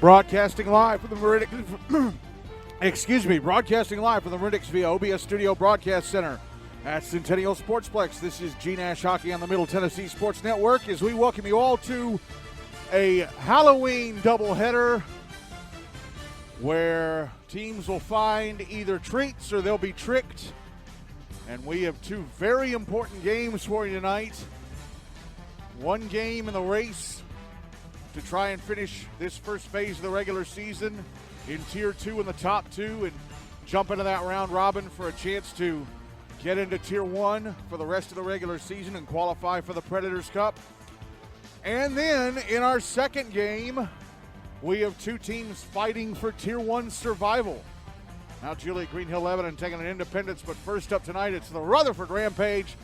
Broadcasting live from the broadcasting live from the Meridics via OBS Studio Broadcast Center at Centennial Sportsplex. This is GNASH Hockey on the Middle Tennessee Sports Network as we welcome you all to a Halloween doubleheader where teams will find either treats or they'll be tricked. And we have two very important games for you tonight. One game in the race to try and finish this first phase of the regular season in Tier 2 in the top two and jump into that round robin for a chance to get into Tier 1 for the rest of the regular season and qualify for the Predators Cup. And then in our second game, we have two teams fighting for Tier 1 survival. Now Juliet Green Hill Lebanon taking an Independence, but first up tonight it's the Rutherford Rampage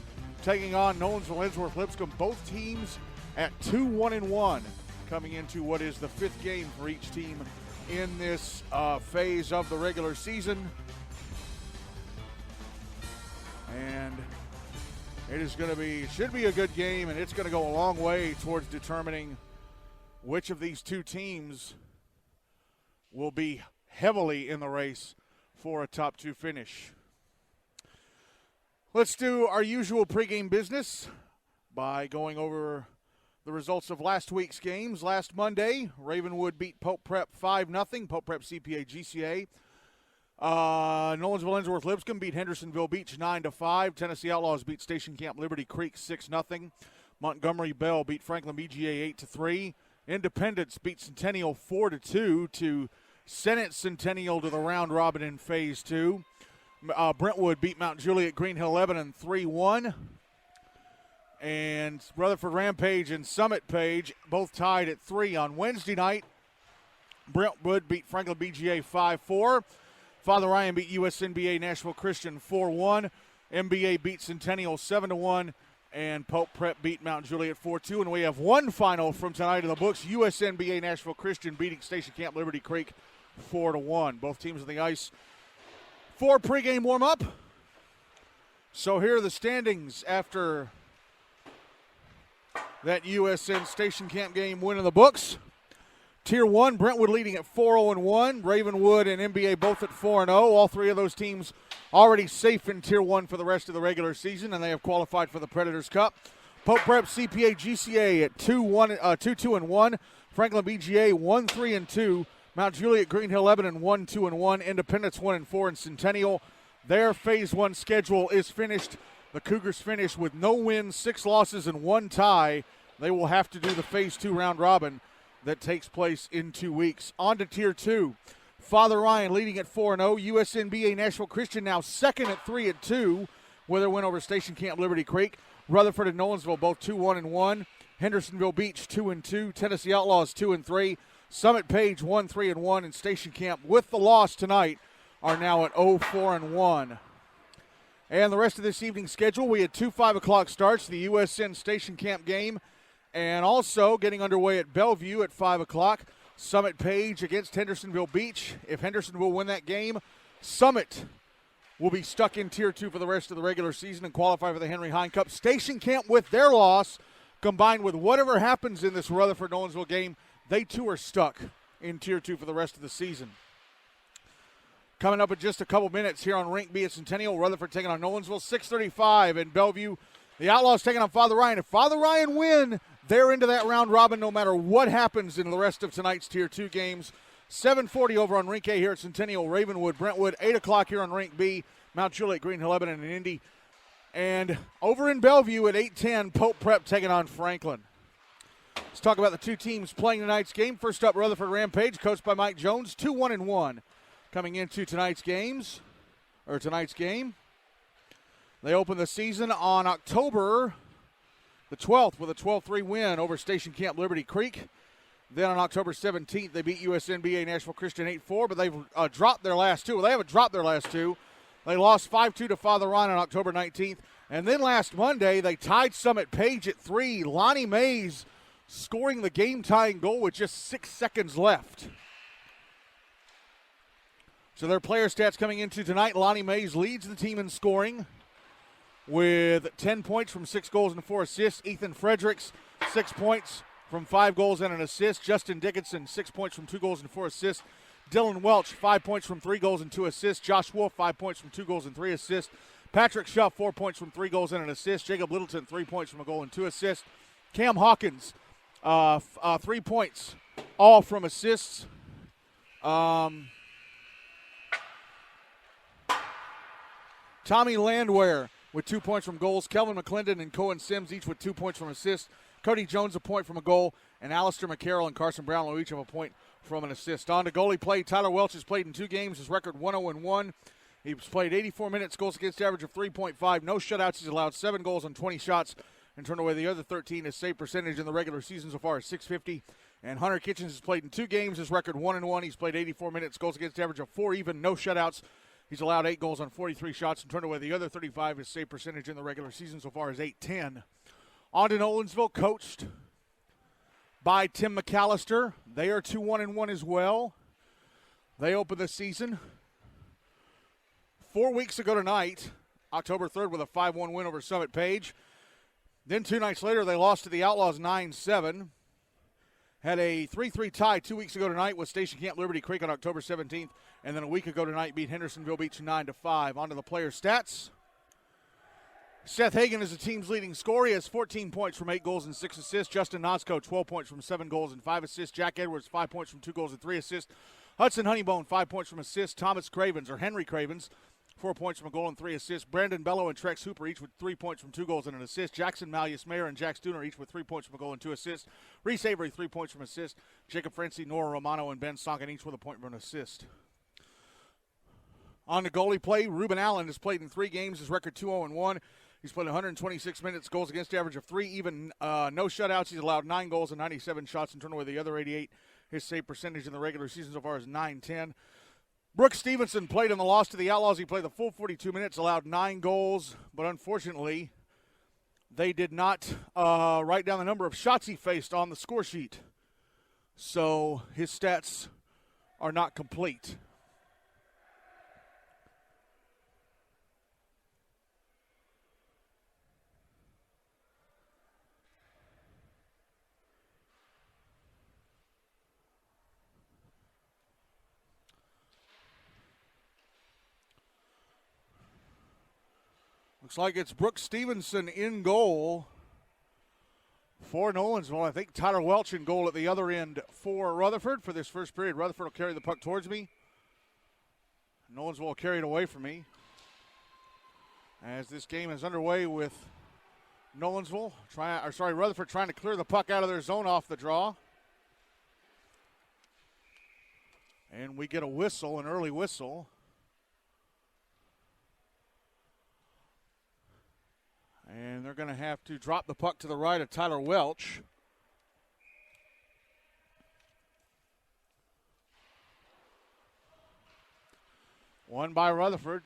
taking on Nolensville-Ensworth-Lipscomb. Both teams at 2-1-1. Coming into what is the fifth game for each team in this phase of the regular season. And it is going to be, should be a good game, and it's going to go a long way towards determining which of these two teams will be heavily in the race for a top two finish. Let's do our usual pregame business by going over the results of last week's games. Last Monday, Ravenwood beat Pope Prep 5-0. Pope Prep CPA GCA. Nolensville-Ensworth-Lipscomb beat Hendersonville Beach 9-5. Tennessee Outlaws beat Station Camp Liberty Creek 6-0. Montgomery Bell beat Franklin BGA 8-3. Independence beat Centennial 4-2 to send it Centennial to the round robin in Phase 2. Brentwood beat Mount Juliet Green Hill Lebanon 3-1. And Rutherford Rampage and Summit Page both tied at 3 on Wednesday night. Brentwood beat Franklin BGA 5-4. Father Ryan beat USNBA Nashville Christian 4-1. MBA beat Centennial 7-1. And Pope Prep beat Mount Juliet 4-2. And we have one final from tonight in the books. USNBA Nashville Christian beating Station Camp Liberty Creek 4-1. Both teams on the ice for pregame warm-up. So here are the standings after that USN Station Camp game win in the books. Tier 1, Brentwood leading at 4-0-1. Ravenwood and NBA both at 4-0. All three of those teams already safe in Tier 1 for the rest of the regular season, and they have qualified for the Predators Cup. Pope Prep CPA GCA at 2-2-1. Franklin BGA 1-3-2. Mount Juliet Green Hill Lebanon 1-2-1. Independence 1-4. And Centennial, their Phase 1 schedule is finished. The Cougars finish with no wins, 6 losses, and 1 tie. They will have to do the Phase 2 round robin that takes place in 2 weeks. On to Tier 2. Father Ryan leading at 4-0. USNBA Nashville Christian now second at 3-2 with their win over Station Camp Liberty Creek. Rutherford and Nolensville both 2-1-1. Hendersonville Beach 2-2. Tennessee Outlaws 2-3. Summit Page 1-3-1. And Station Camp, with the loss tonight, are now at 0-4-1. And the rest of this evening's schedule, we had 2 5 o'clock starts, the USN Station Camp game, and also getting underway at Bellevue at 5 o'clock, Summit Page against Hendersonville Beach. If Henderson win that game, Summit will be stuck in Tier 2 for the rest of the regular season and qualify for the Henry Hine Cup. Station Camp, with their loss, combined with whatever happens in this Rutherford-Nolensville game, they too are stuck in Tier 2 for the rest of the season. Coming up in just a couple minutes here on Rink B at Centennial, Rutherford taking on Nolensville, 6:35 in Bellevue. The Outlaws taking on Father Ryan. If Father Ryan win, they're into that round robin no matter what happens in the rest of tonight's Tier 2 games. 7:40 over on Rink A here at Centennial, Ravenwood, Brentwood. 8 o'clock here on Rink B, Mount Juliet, Green Hill Lebanon, and Indy. And over in Bellevue at 8:10, Pope Prep taking on Franklin. Let's talk about the two teams playing tonight's game. First up, Rutherford Rampage, coached by Mike Jones, 2-1-1. Coming into tonight's game. They open the season on October the 12th with a 12-3 win over Station Camp Liberty Creek. Then on October 17th, they beat USNBA Nashville Christian 8-4, but they've dropped their last two. Well, they haven't dropped their last two. They lost 5-2 to Father Ryan on October 19th. And then last Monday, they tied Summit Page at 3. Lonnie Mays scoring the game-tying goal with just 6 seconds left. So their player stats coming into tonight, Lonnie Mays leads the team in scoring with 10 points from 6 goals and 4 assists. Ethan Fredericks, 6 points, from 5 goals and an assist. Justin Dickinson, 6 points from 2 goals and 4 assists. Dylan Welch, 5 points from 3 goals and 2 assists. Josh Wolf, 5 points from 2 goals and 3 assists. Patrick Schuff, 4 points from 3 goals and an assist. Jacob Littleton, 3 points from a goal and 2 assists. Cam Hawkins, 3 points, all from assists. Tommy Landwehr with 2 points from goals. Kelvin McClendon and Cohen Sims each with 2 points from assists. Cody Jones a point from a goal. And Alistair McCarroll and Carson Brownlow each have a point from an assist. On to goalie play. Tyler Welch has played in 2 games. His record 1-0-1. He's played 84 minutes, goals against average of 3.5. No shutouts. He's allowed 7 goals on 20 shots and turned away the other 13. His save percentage in the regular season so far is .650. And Hunter Kitchens has played in 2 games. His record 1-1. He's played 84 minutes, goals against average of 4 even. No shutouts. He's allowed 8 goals on 43 shots and turned away the other 35. His save percentage in the regular season so far is .810. On to Nolensville, coached by Tim McAllister. They are 2-1-1 as well. They open the season 4 weeks ago tonight, October 3rd, with a 5-1 win over Summit Page. Then 2 nights later, they lost to the Outlaws 9-7. Had a 3-3 tie 2 weeks ago tonight with Station Camp Liberty Creek on October 17th. And then a week ago tonight beat Hendersonville Beach 9-5. On to the player stats. Seth Hagan is the team's leading scorer. He has 14 points from 8 goals and 6 assists. Justin Nosko, 12 points from 7 goals and 5 assists. Jack Edwards, 5 points from 2 goals and 3 assists. Hudson Honeybone, 5 points from assists. Thomas Cravens, or Henry Cravens, 4 points from a goal and 3 assists. Brandon Bello and Trex Hooper each with 3 points from 2 goals and an assist. Jackson Malleus Mayer and Jack Stooner each with 3 points from a goal and 2 assists. Reese Avery, 3 points from assist. Jacob Francie, Nora Romano, and Ben Sonkin each with a point from an assist. On to goalie play, Ruben Allen has played in 3 games. His record 2-0-1. He's played 126 minutes, goals against average of 3 even. No shutouts. He's allowed 9 goals and 97 shots and turned away the other 88. His save percentage in the regular season so far is .910. Brooks Stevenson played in the loss to the Outlaws. He played the full 42 minutes, allowed 9 goals, but unfortunately, they did not write down the number of shots he faced on the score sheet. So his stats are not complete. Looks like it's Brooks Stevenson in goal for Nolensville. I think Tyler Welch in goal at the other end for Rutherford for this first period. Rutherford will carry the puck towards me. Nolensville will carry it away from me. As this game is underway with Rutherford trying to clear the puck out of their zone off the draw. And we get a whistle, an early whistle. And they're going to have to drop the puck to the right of Tyler Welch. Won by Rutherford,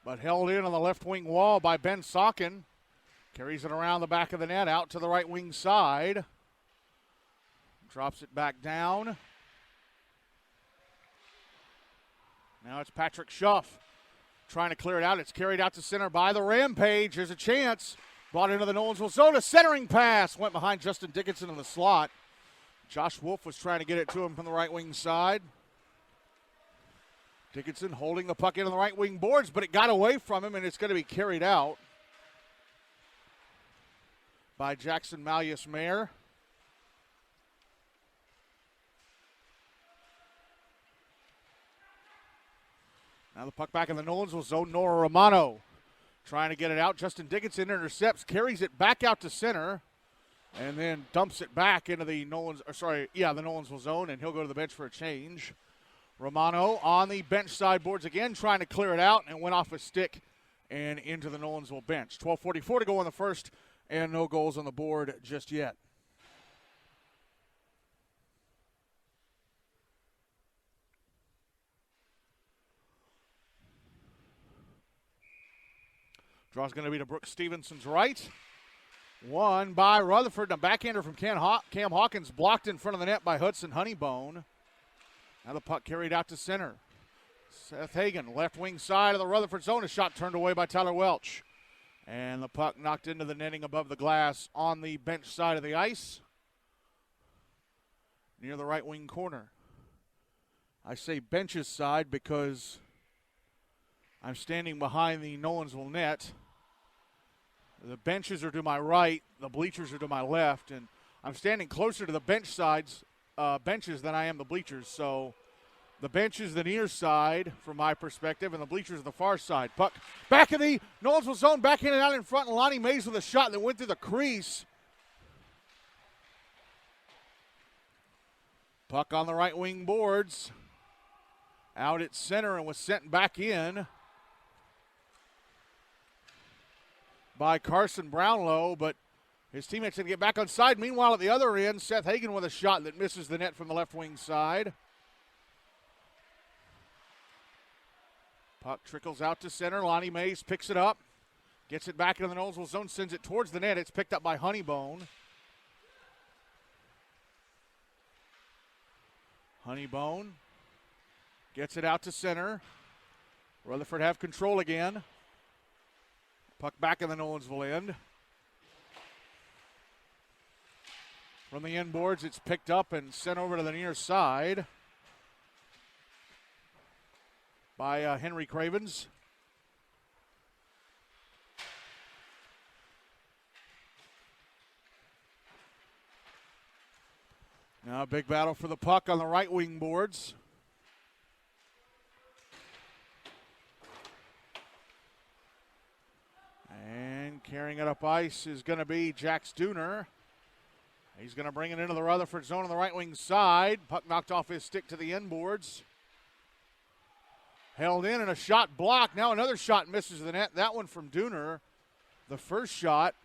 but held in on the left wing wall by Ben Sonkin. Carries it around the back of the net, out to the right wing side. Drops it back down. Now it's Patrick Schuff trying to clear it out. It's carried out to center by the Rampage. There's a chance. Brought into the Nolensville zone. A centering pass. Went behind Justin Dickinson in the slot. Josh Wolf was trying to get it to him from the right wing side. Dickinson holding the puck into the right wing boards, but it got away from him, and it's going to be carried out by Jackson Malleus Mayer. Now the puck back in the Nolensville zone. Nora Romano trying to get it out. Justin Dickinson intercepts, carries it back out to center, and then dumps it back into the Nolensville zone, and he'll go to the bench for a change. Romano on the bench sideboards again, trying to clear it out, and went off a stick and into the Nolensville bench. 12:44 to go in the first, and no goals on the board just yet. Draw's going to be to Brooks Stevenson's right. Won by Rutherford. A backhander from Cam Hawkins, blocked in front of the net by Hudson Honeybone. Now the puck carried out to center. Seth Hagan, left wing side of the Rutherford zone. A shot turned away by Tyler Welch. And the puck knocked into the netting above the glass on the bench side of the ice. near the right wing corner. I say benches side because I'm standing behind the Nolensville net. The benches are to my right, the bleachers are to my left, and I'm standing closer to the benches than I am the bleachers. So the bench is the near side from my perspective, and the bleachers are the far side. Puck back in the Nolensville zone, back in and out in front, and Lonnie Mays with a shot that went through the crease. Puck on the right wing boards. Out at center and was sent back in by Carson Brownlow, but his teammates going to get back on side. Meanwhile, at the other end, Seth Hagan with a shot that misses the net from the left wing side. Puck trickles out to center. Lonnie Mays picks it up, gets it back into the Nolensville zone, sends it towards the net. It's picked up by Honeybone. Honeybone gets it out to center. Rutherford have control again. Puck back in the Nolensville end. From the end boards, it's picked up and sent over to the near side by Henry Cravens. Now a big battle for the puck on the right wing boards. And carrying it up ice is going to be Jack Stooner. He's going to bring it into the Rutherford zone on the right wing side. Puck knocked off his stick to the end boards. Held in and a shot blocked. Now another shot misses the net. That one from Dooner. The first shot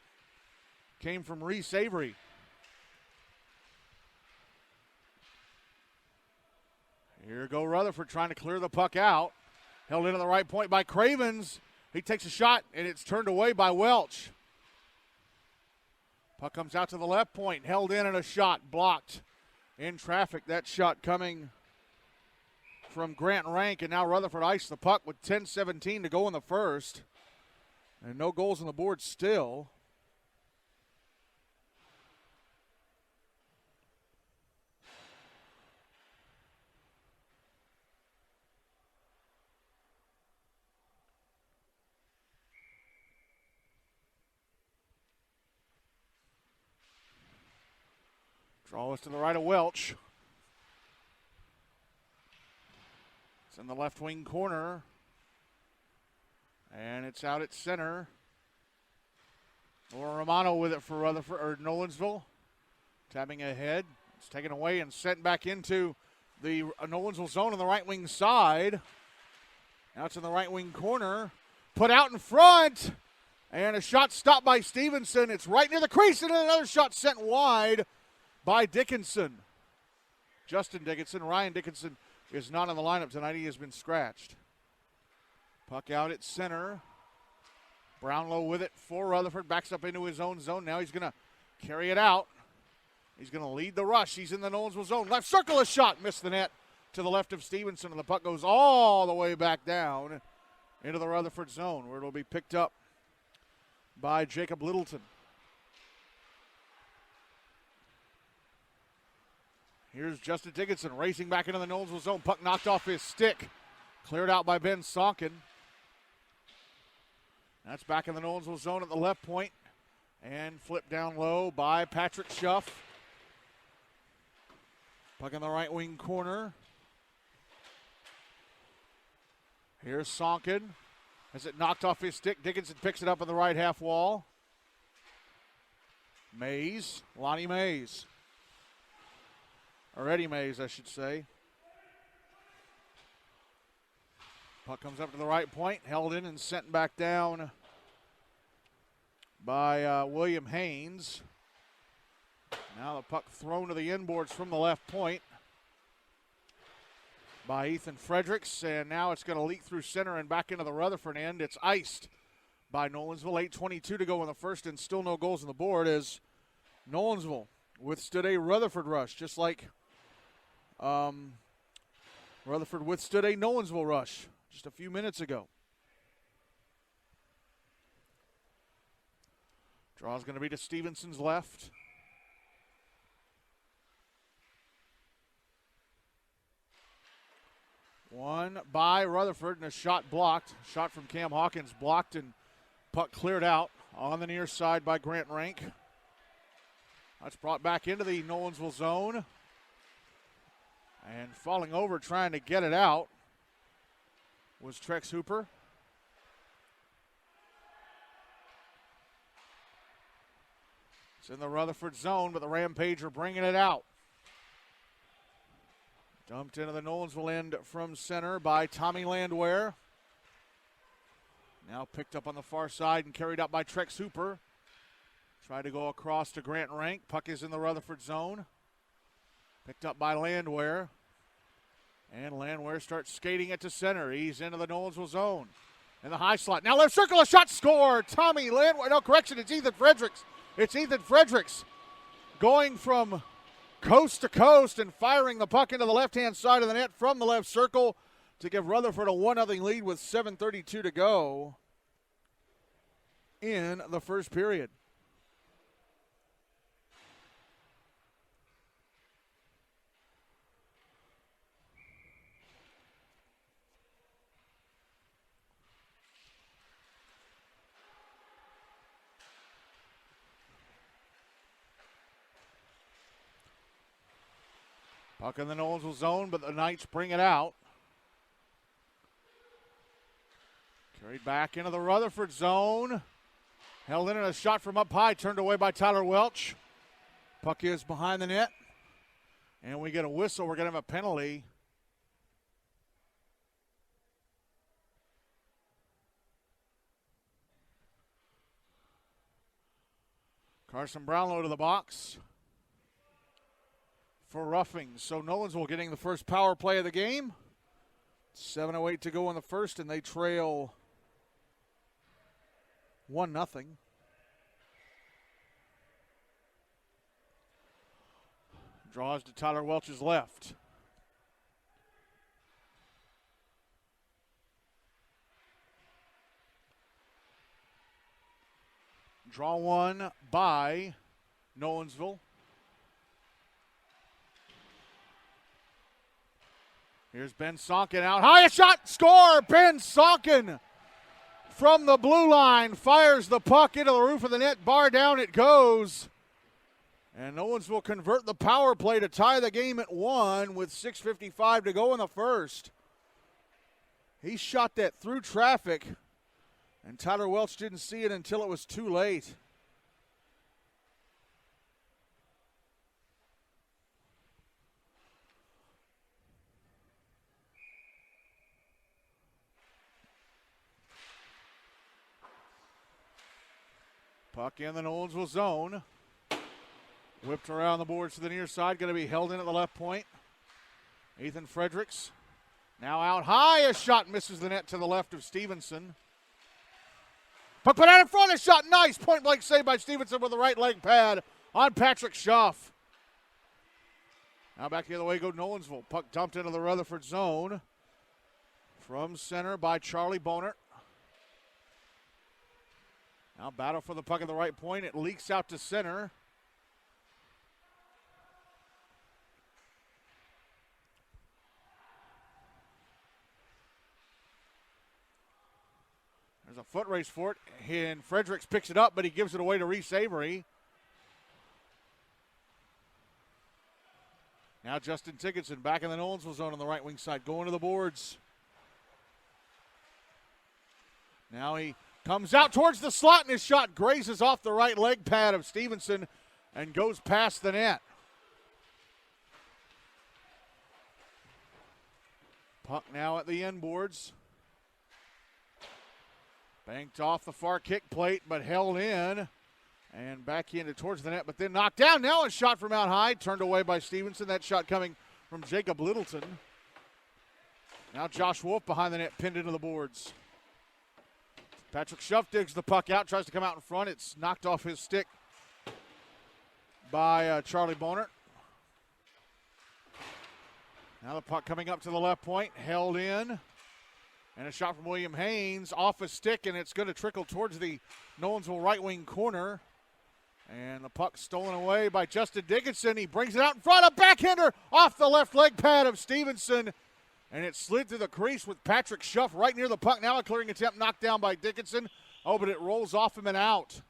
came from Reese Avery. Here go Rutherford trying to clear the puck out. Held into the right point by Cravens. He takes a shot, and it's turned away by Welch. Puck comes out to the left point, held in, and a shot blocked in traffic. That shot coming from Grant Rank, and now Rutherford iced the puck with 10:17 to go in the first. And no goals on the board still. Draw us to the right of Welch. It's in the left wing corner. And it's out at center. Laura Romano with it for Rutherford or Nolensville. Tapping ahead. It's taken away and sent back into the Nolensville zone on the right wing side. Now it's in the right wing corner. Put out in front. And a shot stopped by Stevenson. It's right near the crease, and another shot sent wide by Dickinson. Justin Dickinson. Ryan Dickinson is not in the lineup tonight. He has been scratched. Puck out at center. Brownlow with it for Rutherford. Backs up into his own zone. Now he's going to carry it out. He's going to lead the rush. He's in the Nolensville zone. Left circle, a shot. Missed the net to the left of Stevenson. And the puck goes all the way back down into the Rutherford zone, where it'll be picked up by Jacob Littleton. Here's Justin Dickinson racing back into the Nolensville zone. Puck knocked off his stick. Cleared out by Ben Sonkin. That's back in the Nolensville zone at the left point. And flipped down low by Patrick Schuff. Puck in the right wing corner. Here's Sonkin. As it knocked off his stick, Dickinson picks it up in the right half wall. Mays, Lonnie Mays. Or Eddie Mays, I should say. Puck comes up to the right point, held in and sent back down by William Haynes. Now the puck thrown to the inboards from the left point by Ethan Fredericks, and now it's going to leak through center and back into the Rutherford end. It's iced by Nolensville. 8:22 to go in the first, and still no goals on the board as Nolensville withstood a Rutherford rush, just like Rutherford withstood a Nolensville rush just a few minutes ago. Draw's going to be to Stevenson's left. One by Rutherford and a shot blocked. Shot from Cam Hawkins blocked and puck cleared out on the near side by Grant Rank. That's brought back into the Nolensville zone. And falling over trying to get it out was Trex Hooper. It's in the Rutherford zone, but the Rampage are bringing it out. Dumped into the Nolensville end from center by Tommy Landwehr. Now picked up on the far side and carried out by Trex Hooper. Tried to go across to Grant Rank. Puck is in the Rutherford zone. Picked up by Landwehr. And Landwehr starts skating it to center. He's into the Nolensville zone. In the high slot. Now left circle, a shot, score. Tommy Landwehr. No, correction, it's Ethan Fredericks. It's Ethan Fredericks going from coast to coast and firing the puck into the left-hand side of the net from the left circle to give Rutherford a 1-0 lead with 7:32 to go in the first period. Puck in the Nolensville zone, but the Knights bring it out. Carried back into the Rutherford zone. Held in and a shot from up high, turned away by Tyler Welch. Puck is behind the net. And we get a whistle. We're going to have a penalty. Carson Brownlow to the box for roughing. So Nolensville getting the first power play of the game. 7:08 to go in the first, and they trail 1-0. Draws to Tyler Welch's left. Draw one by Nolensville. Here's Ben Sonkin out high, a shot, score! Ben Sonkin from the blue line fires the puck into the roof of the net, bar down it goes. And Nolensville convert the power play to tie the game at 1 with 6:55 to go in the first. He shot that through traffic, and Tyler Welch didn't see it until it was too late. Puck in the Nolensville zone. Whipped around the boards to the near side. Going to be held in at the left point. Ethan Fredericks now out high. A shot misses the net to the left of Stevenson. Puck put out in front. A shot. Nice point blank save by Stevenson with the right leg pad on Patrick Schaff. Now back the other way go Nolensville. Puck dumped into the Rutherford zone. From center by Charlie Bonert. Now battle for the puck at the right point. It leaks out to center. There's a foot race for it. And Fredericks picks it up, but he gives it away to Reese Avery. Now Justin Dickinson back in the Nolensville zone on the right wing side, going to the boards. Now he comes out towards the slot, and his shot grazes off the right leg pad of Stevenson and goes past the net. Puck now at the end boards. Banked off the far kick plate, but held in. And backhanded towards the net, but then knocked down. Now a shot from out high, turned away by Stevenson. That shot coming from Jacob Littleton. Now Josh Wolf behind the net, pinned into the boards. Patrick Schaff digs the puck out, tries to come out in front. It's knocked off his stick by Charlie Bonert. Now the puck coming up to the left point, held in. And a shot from William Haynes off a stick, and it's going to trickle towards the Nolensville right wing corner. And the puck stolen away by Justin Dickinson. He brings it out in front, a backhander off the left leg pad of Stevenson. And it slid through the crease with Patrick Schuff right near the puck. Now a clearing attempt knocked down by Dickinson. Oh, but it rolls off him and out.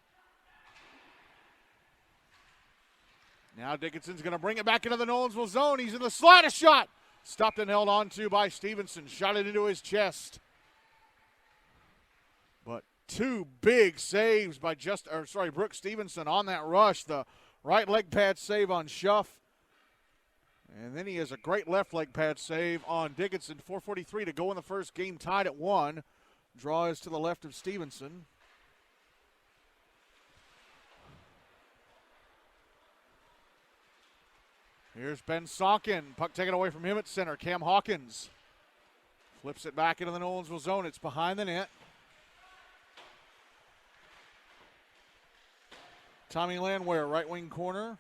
Now Dickinson's going to bring it back into the Nolensville zone. He's in the slot, a shot. Stopped and held on to by Stevenson. Shot it into his chest. But two big saves by Brooke Stevenson on that rush. The right leg pad save on Schuff. And then he has a great left leg pad save on Dickinson. 4:43 to go in the first, game tied at 1. Draw is to the left of Stevenson. Here's Ben Sonkin. Puck taken away from him at center. Cam Hawkins flips it back into the Nolensville zone. It's behind the net. Tommy Landwehr, right wing corner.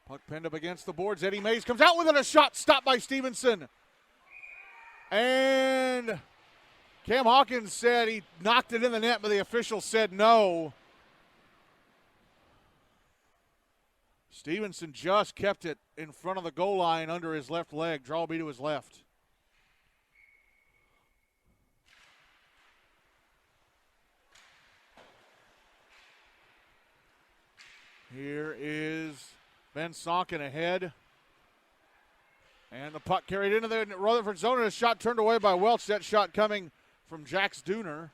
Puck pinned up against the boards. Eddie Mays comes out with it. A shot stopped by Stevenson. And Cam Hawkins said he knocked it in the net, but the official said no. Stevenson just kept it in front of the goal line under his left leg. Draw will be to his left. Here is Ben Sonkin ahead. And the puck carried into the Rutherford zone, and a shot turned away by Welch. That shot coming from Jax Dooner.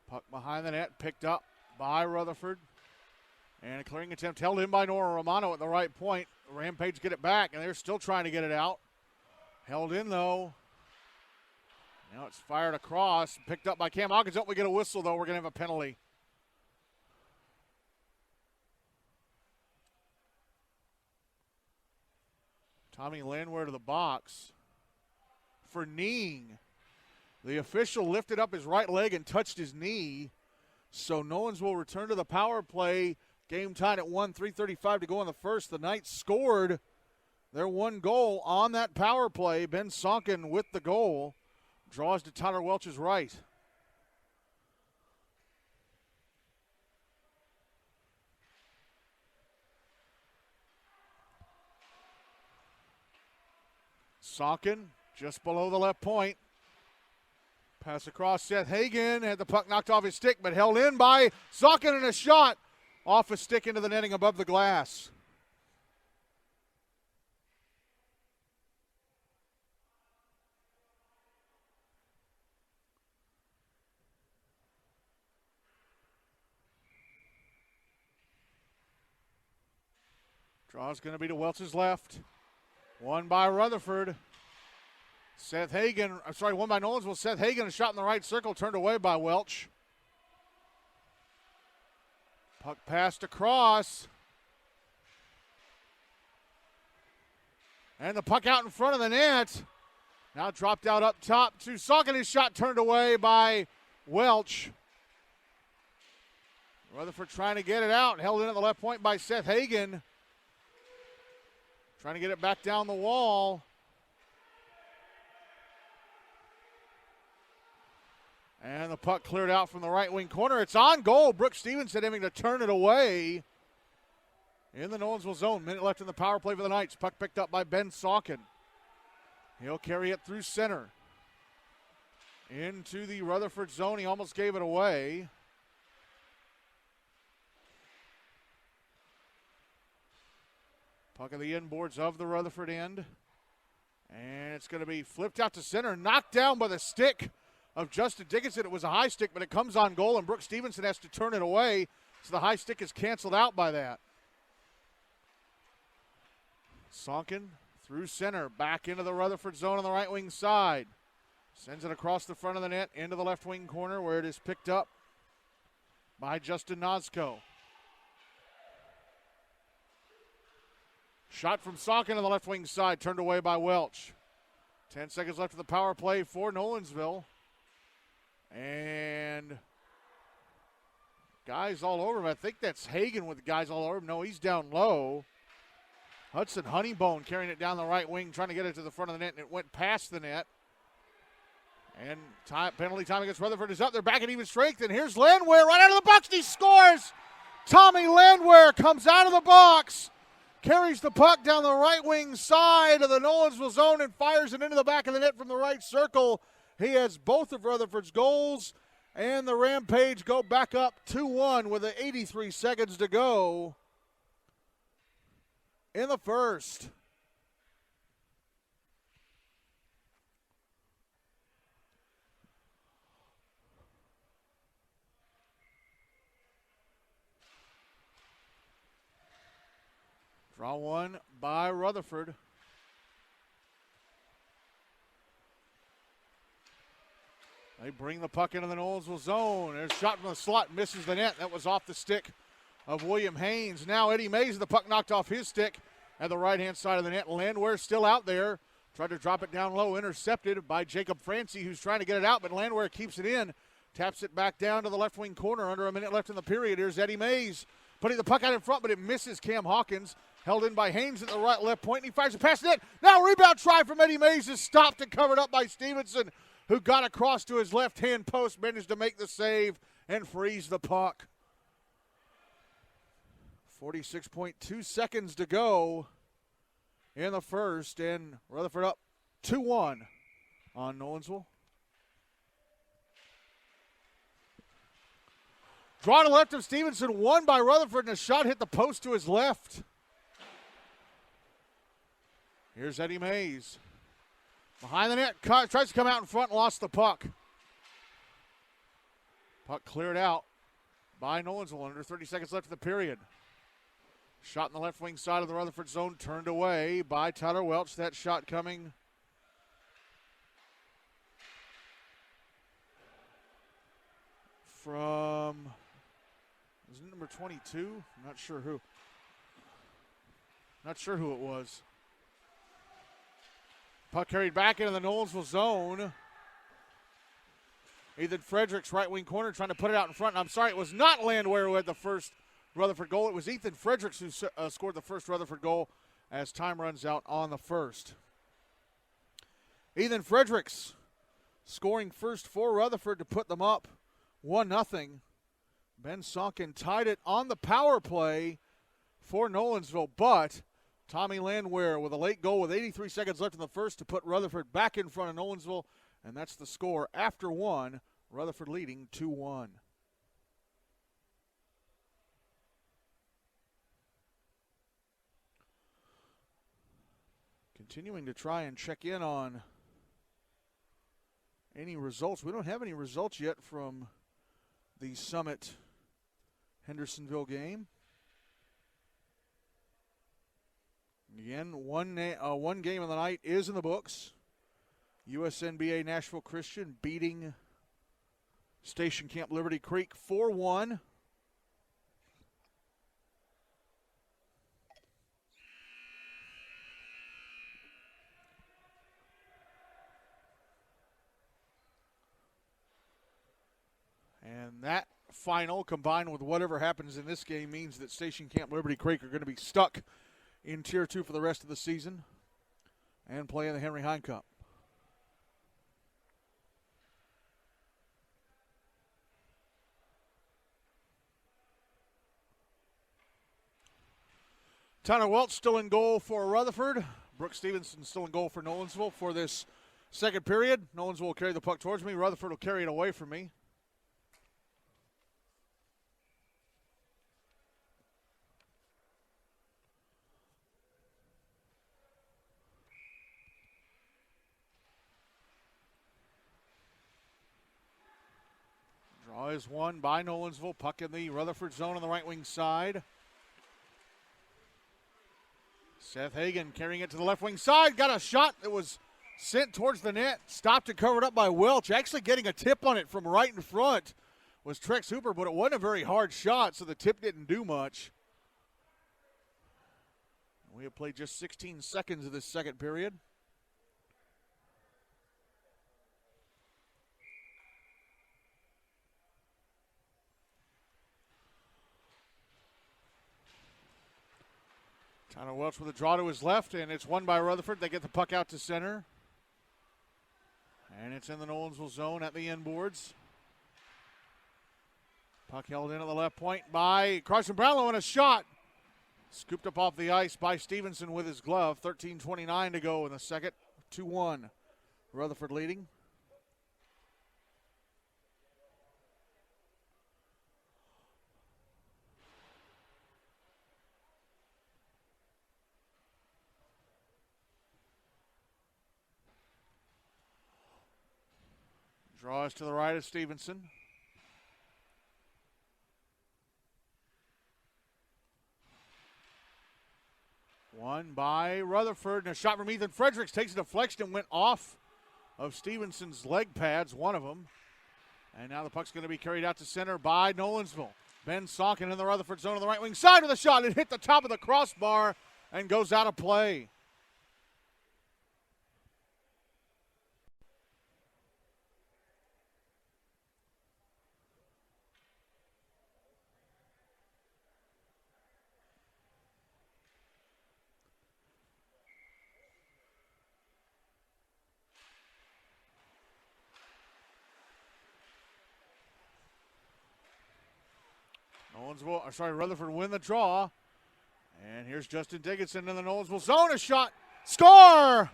Puck behind the net, picked up by Rutherford. And a clearing attempt held in by Nora Romano at the right point. Rampage get it back, and they're still trying to get it out. Held in, though. Now it's fired across, picked up by Cam Hawkins. Oh, we get a whistle, though. We're going to have a penalty. Tommy Landwehr to the box for kneeing. The official lifted up his right leg and touched his knee. So Nolens will return to the power play. Game tied at 1, 3:35 to go in the first. The Knights scored their one goal on that power play. Ben Sonkin with the goal. Draws to Tyler Welch's right. Sonkin just below the left point. Pass across Seth Hagen. Had the puck knocked off his stick, but held in by Sonkin, and a shot off a stick into the netting above the glass. Draw's going to be to Welch's left. One by Rutherford. One by Nolensville. Seth Hagen, a shot in the right circle, turned away by Welch. Puck passed across. And the puck out in front of the net. Now dropped out up top to Sonkin. His shot turned away by Welch. Rutherford trying to get it out. Held in at the left point by Seth Hagen. Trying to get it back down the wall. And the puck cleared out from the right wing corner. It's on goal. Brooke Stevenson having to turn it away in the Nolensville zone. Minute left in the power play for the Knights. Puck picked up by Ben Sonkin. He'll carry it through center. Into the Rutherford zone. He almost gave it away. Puck of the inboards of the Rutherford end. And it's going to be flipped out to center. Knocked down by the stick of Justin Dickinson. It was a high stick, but it comes on goal, and Brooke Stevenson has to turn it away. So the high stick is canceled out by that. Sonkin through center. Back into the Rutherford zone on the right wing side. Sends it across the front of the net into the left wing corner where it is picked up by Justin Nosko. Shot from Sonkin on the left wing side, turned away by Welch. 10 seconds left of the power play for Nolensville. And guys all over him. I think that's Hagen with guys all over him. No, he's down low. Hudson Honeybone carrying it down the right wing, trying to get it to the front of the net, and it went past the net. And penalty time against Rutherford is up. They're back at even strength. And here's Landwehr right out of the box. And he scores. Tommy Landwehr comes out of the box, carries the puck down the right wing side of the Nolensville zone and fires it into the back of the net from the right circle. He has both of Rutherford's goals, and the Rampage go back up 2-1 with 83 seconds to go in the first. Draw one by Rutherford. They bring the puck into the Nolensville zone. There's a shot from the slot, misses the net. That was off the stick of William Haynes. Now Eddie Mays, the puck knocked off his stick at the right-hand side of the net. Landwehr still out there. Tried to drop it down low, intercepted by Jacob Francie, who's trying to get it out, but Landwehr keeps it in. Taps it back down to the left wing corner. Under a minute left in the period. Here's Eddie Mays putting the puck out in front, but it misses Cam Hawkins. Held in by Haynes at the right left point, and he fires it past the net. Now rebound try from Eddie Mays is stopped and covered up by Stevenson, who got across to his left-hand post, managed to make the save and freeze the puck. 46.2 seconds to go in the first, and Rutherford up 2-1 on Nolensville. Draw to the left of Stevenson, won by Rutherford, and a shot hit the post to his left. Here's Eddie Mays. Behind the net, tries to come out in front and lost the puck. Puck cleared out by Nolensville. Under 30 seconds left in the period. Shot in the left wing side of the Rutherford zone, turned away by Tyler Welch. That shot coming from, was it number 22? I'm not sure who. Not sure who it was. Puck carried back into the Nolensville zone. Ethan Fredericks, right wing corner, trying to put it out in front. And I'm sorry, it was not Landwehr who had the first Rutherford goal. It was Ethan Fredericks who scored the first Rutherford goal as time runs out on the first. Ethan Fredericks scoring first for Rutherford to put them up 1-0. Ben Sonkin tied it on the power play for Nolensville, but Tommy Landwehr with a late goal with 83 seconds left in the first to put Rutherford back in front of Nolensville, and that's the score after one. Rutherford leading 2-1. Continuing to try and check in on any results. We don't have any results yet from the Summit Hendersonville game. Again, one game of the night is in the books. USNBA Nashville Christian beating Station Camp Liberty Creek 4-1. And that final, combined with whatever happens in this game, means that Station Camp Liberty Creek are going to be stuck in Tier 2 for the rest of the season and play in the Henry Hine Cup. Tanner Welch still in goal for Rutherford. Brooke Stevenson still in goal for Nolensville for this second period. Nolensville will carry the puck towards me. Rutherford will carry it away from me. Draw is won by Nolensville. Puck in the Rutherford zone on the right wing side. Seth Hagan carrying it to the left wing side. Got a shot that was sent towards the net. Stopped and covered up by Welch. Actually getting a tip on it from right in front was Trex Hooper, but it wasn't a very hard shot, so the tip didn't do much. We have played just 16 seconds of this second period. Tyler Welch with a draw to his left, and it's won by Rutherford. They get the puck out to center. And it's in the Nolensville zone at the end boards. Puck held in at the left point by Carson Brownlow, and a shot. Scooped up off the ice by Stevenson with his glove. 13:29 to go in the second. 2-1. Rutherford leading. Draws to the right of Stevenson. One by Rutherford, and a shot from Ethan Fredericks takes a deflection and went off of Stevenson's leg pads, one of them. And now the puck's going to be carried out to center by Nolensville. Ben Sonkin in the Rutherford zone on the right wing side with a shot. It hit the top of the crossbar and goes out of play. Rutherford win the draw. And here's Justin Dickinson in the Nolensville zone. A shot. Score!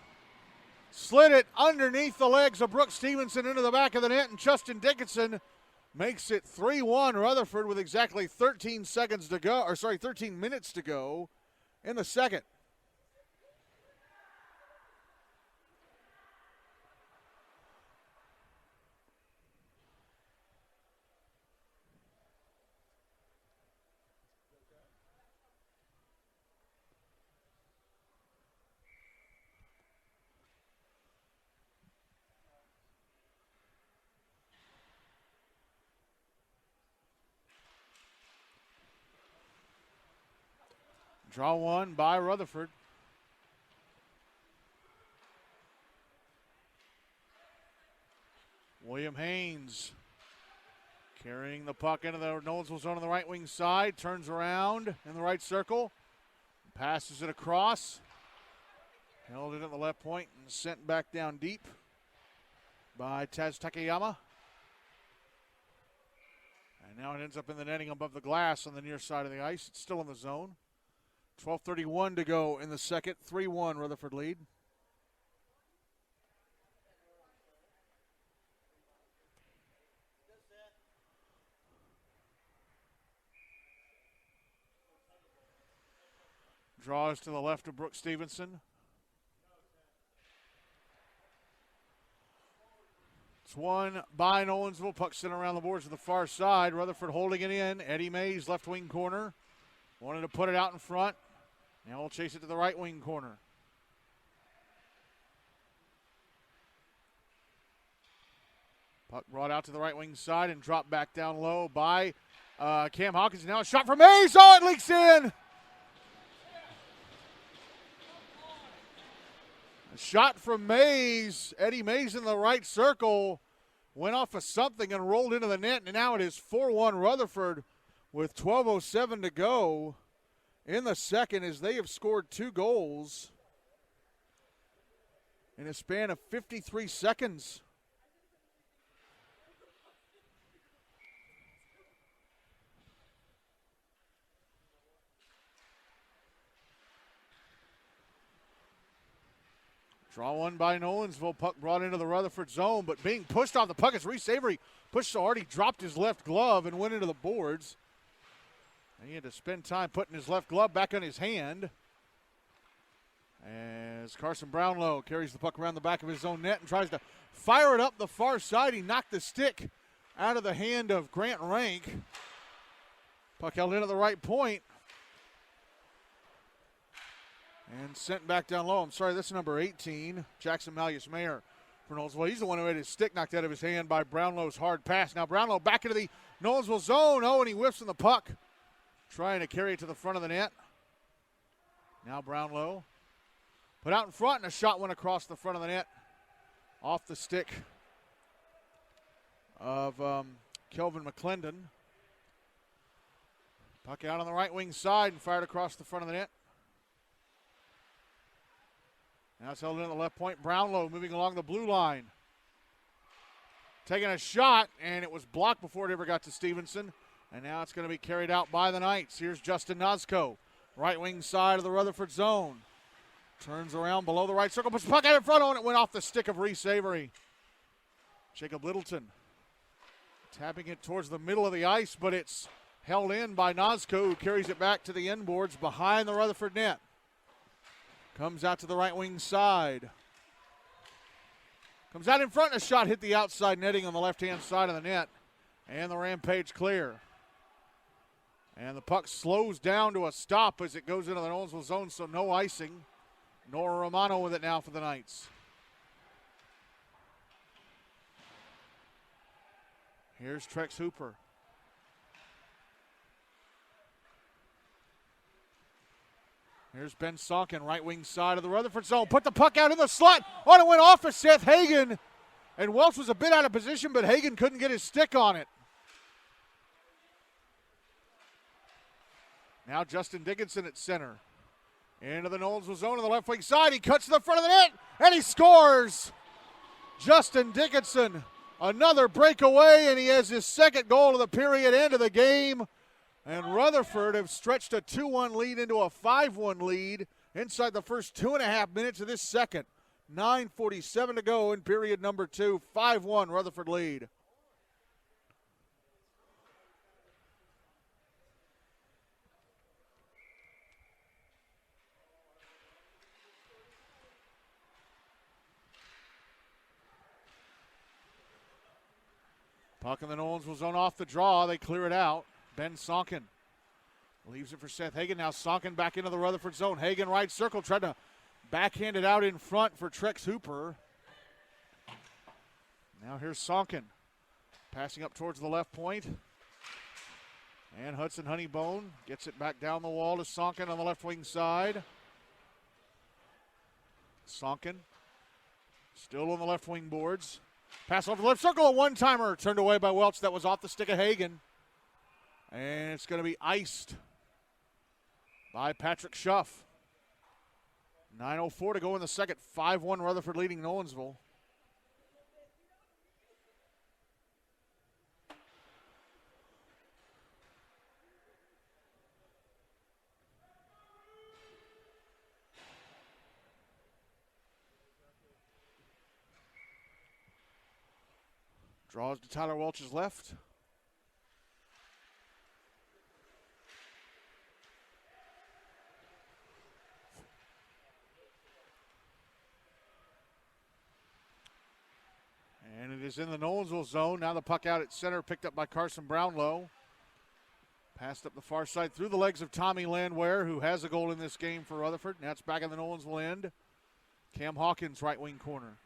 Slid it underneath the legs of Brooks Stevenson into the back of the net, and Justin Dickinson makes it 3-1 Rutherford with exactly 13 minutes to go in the second. Draw one by Rutherford. William Haynes carrying the puck into the Nolensville zone on the right wing side. Turns around in the right circle. Passes it across. Held it at the left point and sent back down deep by Taz Takayama. And now it ends up in the netting above the glass on the near side of the ice. It's still in the zone. 12:31 to go in the second. 3-1 Rutherford lead. Draws to the left of Brooks Stevenson. It's won by Nolensville. Puck sent around the boards to the far side. Rutherford holding it in. Eddie Mays, left wing corner. Wanted to put it out in front. Now we'll chase it to the right wing corner. Puck brought out to the right wing side and dropped back down low by Cam Hawkins. Now a shot from Mays. Oh, it leaks in. A shot from Mays. Eddie Mays in the right circle. Went off of something and rolled into the net. And now it is 4-1 Rutherford with 12:07 to go in the second, as they have scored 2 goals in a span of 53 seconds. Draw one by Nolensville. Puck brought into the Rutherford zone, but being pushed off the puck as Reese Avery pushed so hard he dropped his left glove and went into the boards. And he had to spend time putting his left glove back on his hand as Carson Brownlow carries the puck around the back of his own net and tries to fire it up the far side. He knocked the stick out of the hand of Grant Rank. Puck held in at the right point and sent back down low. I'm sorry, that's number 18, Jackson Malleus-Mayer for Nolensville. He's the one who had his stick knocked out of his hand by Brownlow's hard pass. Now Brownlow back into the Nolensville zone. Oh, and he whiffs on the puck, trying to carry it to the front of the net. Now Brownlow put out in front, and a shot went across the front of the net off the stick of Kelvin McClendon. Puck out on the right wing side and fired across the front of the net. Now it's held in at the left point. Brownlow moving along the blue line. taking a shot, and it was blocked before it ever got to Stevenson. And now it's going to be carried out by the Knights. Here's Justin Nozko, right wing side of the Rutherford zone. Turns around below the right circle, puts the puck out in front of it. It went off the stick of Reese Avery. Jacob Littleton tapping it towards the middle of the ice, but it's held in by Nozko, who carries it back to the end boards behind the Rutherford net. Comes out to the right wing side. Comes out in front, and a shot hit the outside netting on the left-hand side of the net. And the Rampage clear. And the puck slows down to a stop as it goes into the Nolensville zone, so no icing. Nora Romano with it now for the Knights. Here's Trex Hooper. Here's Ben Sonkin, right wing side of the Rutherford zone. Put the puck out in the slot. Oh, it went off of Seth Hagan. And Welch was a bit out of position, but Hagan couldn't get his stick on it. Now Justin Dickinson at center. Into the Nolensville zone on the left wing side. He cuts to the front of the net, and he scores. Justin Dickinson, another breakaway, and he has his second goal of the period, end of the game. And Rutherford have stretched a 2-1 lead into a 5-1 lead inside the first 2.5 minutes of this second. 9:47 to go in period number 2. 5-1 Rutherford lead. Puck in the Nolensville zone off the draw. They clear it out. Ben Sonkin leaves it for Seth Hagan. Now Sonkin back into the Rutherford zone. Hagan right circle, tried to backhand it out in front for Trex Hooper. Now here's Sonkin passing up towards the left point. And Hudson Honeybone gets it back down the wall to Sonkin on the left wing side. Sonkin still on the left wing boards. Pass over the left circle, a one-timer turned away by Welch. That was off the stick of Hagan. And it's going to be iced by Patrick Schuff. 9:04 to go in the second. 5-1 Rutherford leading Nolensville. Draws to Tyler Welch's left. And it is in the Nolensville zone. Now the puck out at center, picked up by Carson Brownlow. Passed up the far side through the legs of Tommy Landwehr, who has a goal in this game for Rutherford. Now it's back in the Nolensville end. Cam Hawkins, right wing corner.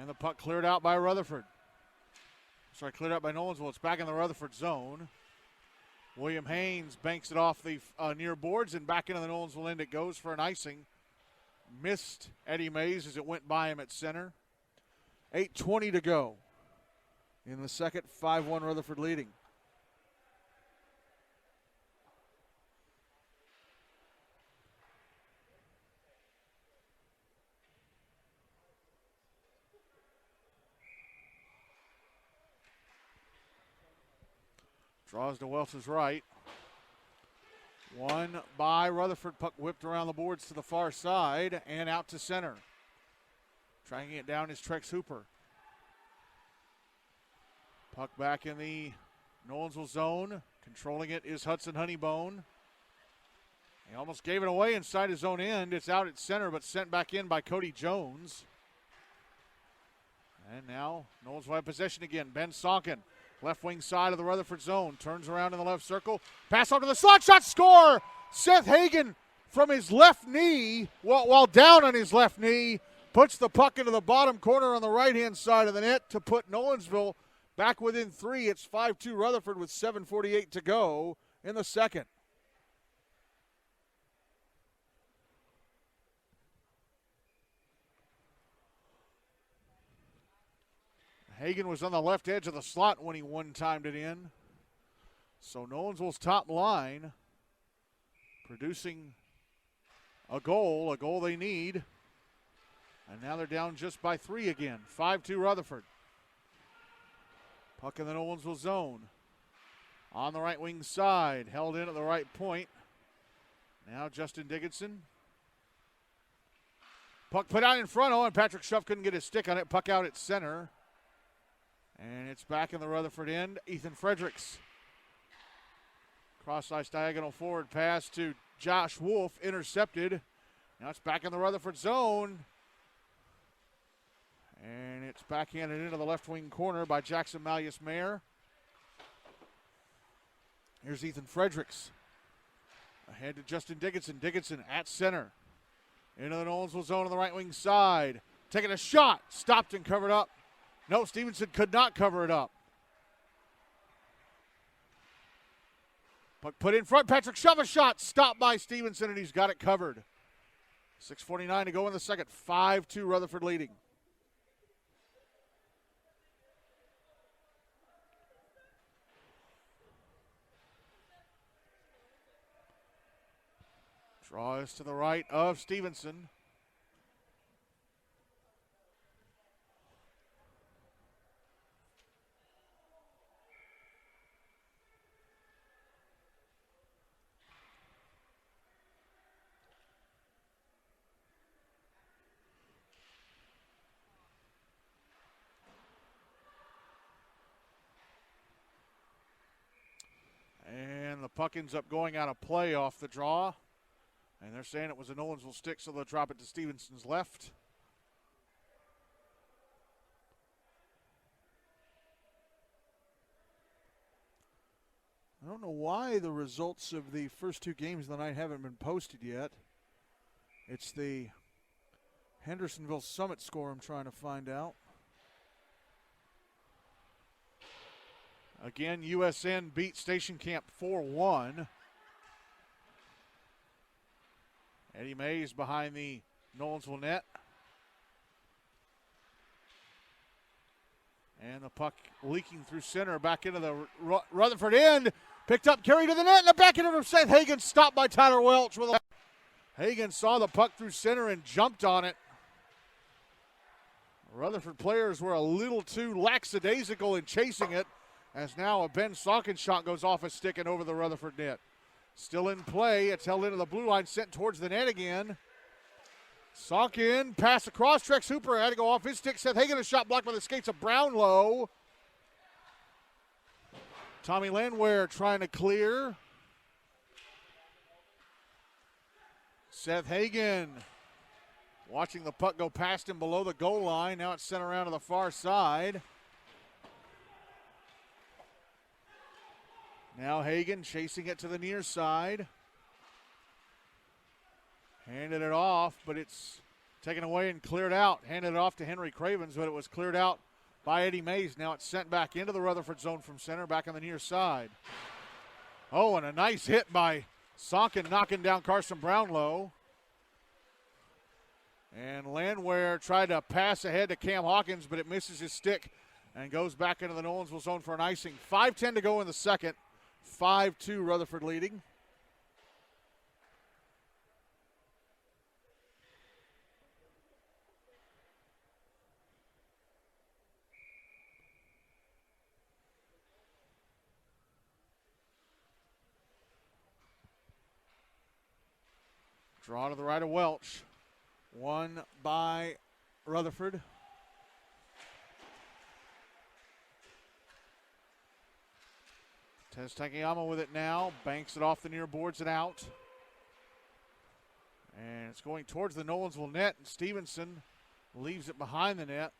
And the puck cleared out by Rutherford. Sorry, cleared out by Nolensville. It's back in the Rutherford zone. William Haynes banks it off the near boards, and back into the Nolensville end it goes for an icing. Missed Eddie Mays as it went by him at center. 8:20 to go in the second. 5-1 Rutherford leading. Draws to Welch's right. One by Rutherford. Puck whipped around the boards to the far side and out to center. Tracking it down is Trex Hooper. Puck back in the Nolensville zone. Controlling it is Hudson Honeybone. He almost gave it away inside his own end. It's out at center, but sent back in by Cody Jones. And now Nolensville have possession again. Ben Sonkin. Left wing side of the Rutherford zone. Turns around in the left circle. Pass on to the slot shot. Score! Seth Hagan from his left knee, while down on his left knee, puts the puck into the bottom corner on the right-hand side of the net to put Nolensville back within 3. It's 5-2 Rutherford with 7:48 to go in the second. Hagan was on the left edge of the slot when he one-timed it in. So Nolensville's top line producing a goal they need. And now they're down just by 3 again. 5-2 Rutherford. Puck in the Nolensville zone. On the right wing side, held in at the right point. Now Justin Dickinson. Puck put out in front. Oh, and Patrick Schuff couldn't get his stick on it. Puck out at center. And it's back in the Rutherford end. Ethan Fredericks. Cross-ice diagonal forward pass to Josh Wolf. Intercepted. Now it's back in the Rutherford zone. And it's backhanded into the left wing corner by Jackson Malleus-Mayer. Here's Ethan Fredericks. Ahead to Justin Dickinson. Dickinson at center. Into the Nolensville zone on the right wing side. Taking a shot. Stopped and covered up. No, Stevenson could not cover it up. Puck put in front. Patrick Schuff a shot. Stopped by Stevenson, and he's got it covered. 6:49 to go in the second. 5-2 Rutherford leading. Draw is to the right of Stevenson. And the puck ends up going out of play off the draw. And they're saying it was a Nolensville stick, so they'll drop it to Stevenson's left. I don't know why the results of the first 2 games of the night haven't been posted yet. It's the Hendersonville Summit score I'm trying to find out. Again, USN beat Station Camp 4-1. Eddie Mays behind the Nolensville net. And the puck leaking through center back into the Rutherford end. Picked up, carried to the net, and the back end from Seth Hagen, stopped by Tyler Welch. Hagen saw the puck through center and jumped on it. Rutherford players were a little too lackadaisical in chasing it, as now a Ben Saukin shot goes off a stick and over the Rutherford net. Still in play. It's held into the blue line, sent towards the net again. Saukin, pass across. Trex Hooper had to go off his stick. Seth Hagen, a shot blocked by the skates of Brownlow. Tommy Landwehr trying to clear. Seth Hagen watching the puck go past him below the goal line. Now it's sent around to the far side. Now Hagen chasing it to the near side. Handed it off, but it's taken away and cleared out. Handed it off to Henry Cravens, but it was cleared out by Eddie Mays. Now it's sent back into the Rutherford zone from center, back on the near side. Oh, and a nice hit by Saukin, knocking down Carson Brownlow. And Landwehr tried to pass ahead to Cam Hawkins, but it misses his stick and goes back into the Nolensville zone for an icing. 5:10 to go in the second. 5-2 Rutherford leading. Draw to the right of Welch. Won by Rutherford. Tez Takayama with it now. Banks it off the near boards and out. And it's going towards the Nolensville net, and Stevenson leaves it behind the net.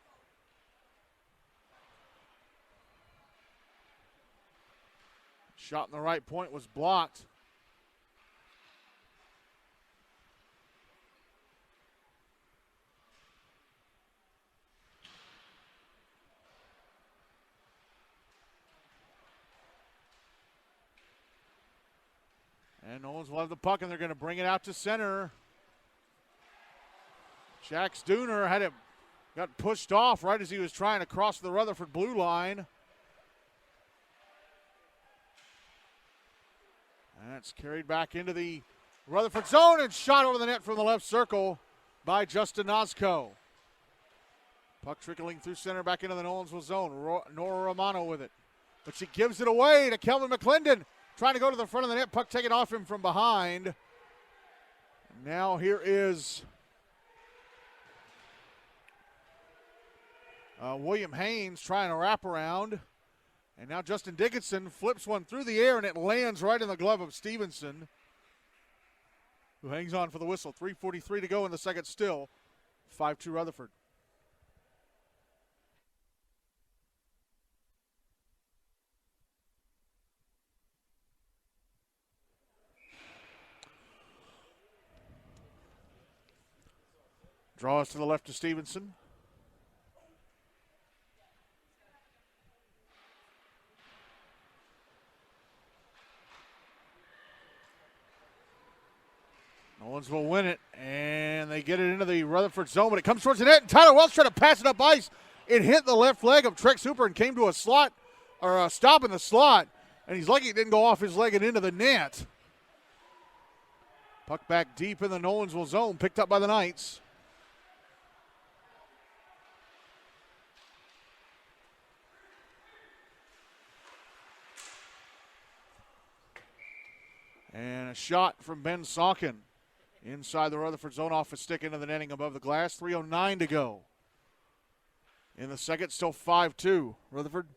Shot in the right point was blocked. And Nolens will have the puck, and they're going to bring it out to center. Jack Stooner got pushed off right as he was trying to cross the Rutherford blue line. And it's carried back into the Rutherford zone and shot over the net from the left circle by Justin Ozco. Puck trickling through center back into the Nolensville zone. Nora Romano with it. But she gives it away to Kelvin McClendon. Trying to go to the front of the net. Puck taken off him from behind. Now here is William Haynes trying to wrap around. And now Justin Dickinson flips one through the air, and it lands right in the glove of Stevenson, who hangs on for the whistle. 3:43 to go in the second still. 5-2 Rutherford. Draws to the left to Stevenson. Nolens will win it, and they get it into the Rutherford zone, but it comes towards the net, and Tyler Welch trying to pass it up ice. It hit the left leg of Trex Hooper and came to a slot, or a stop in the slot, and he's lucky it didn't go off his leg and into the net. Puck back deep in the Nolensville zone, picked up by the Knights. And a shot from Ben Saukin inside the Rutherford zone off a stick into the netting above the glass. 3:09 to go. In the second, still 5-2. Rutherford.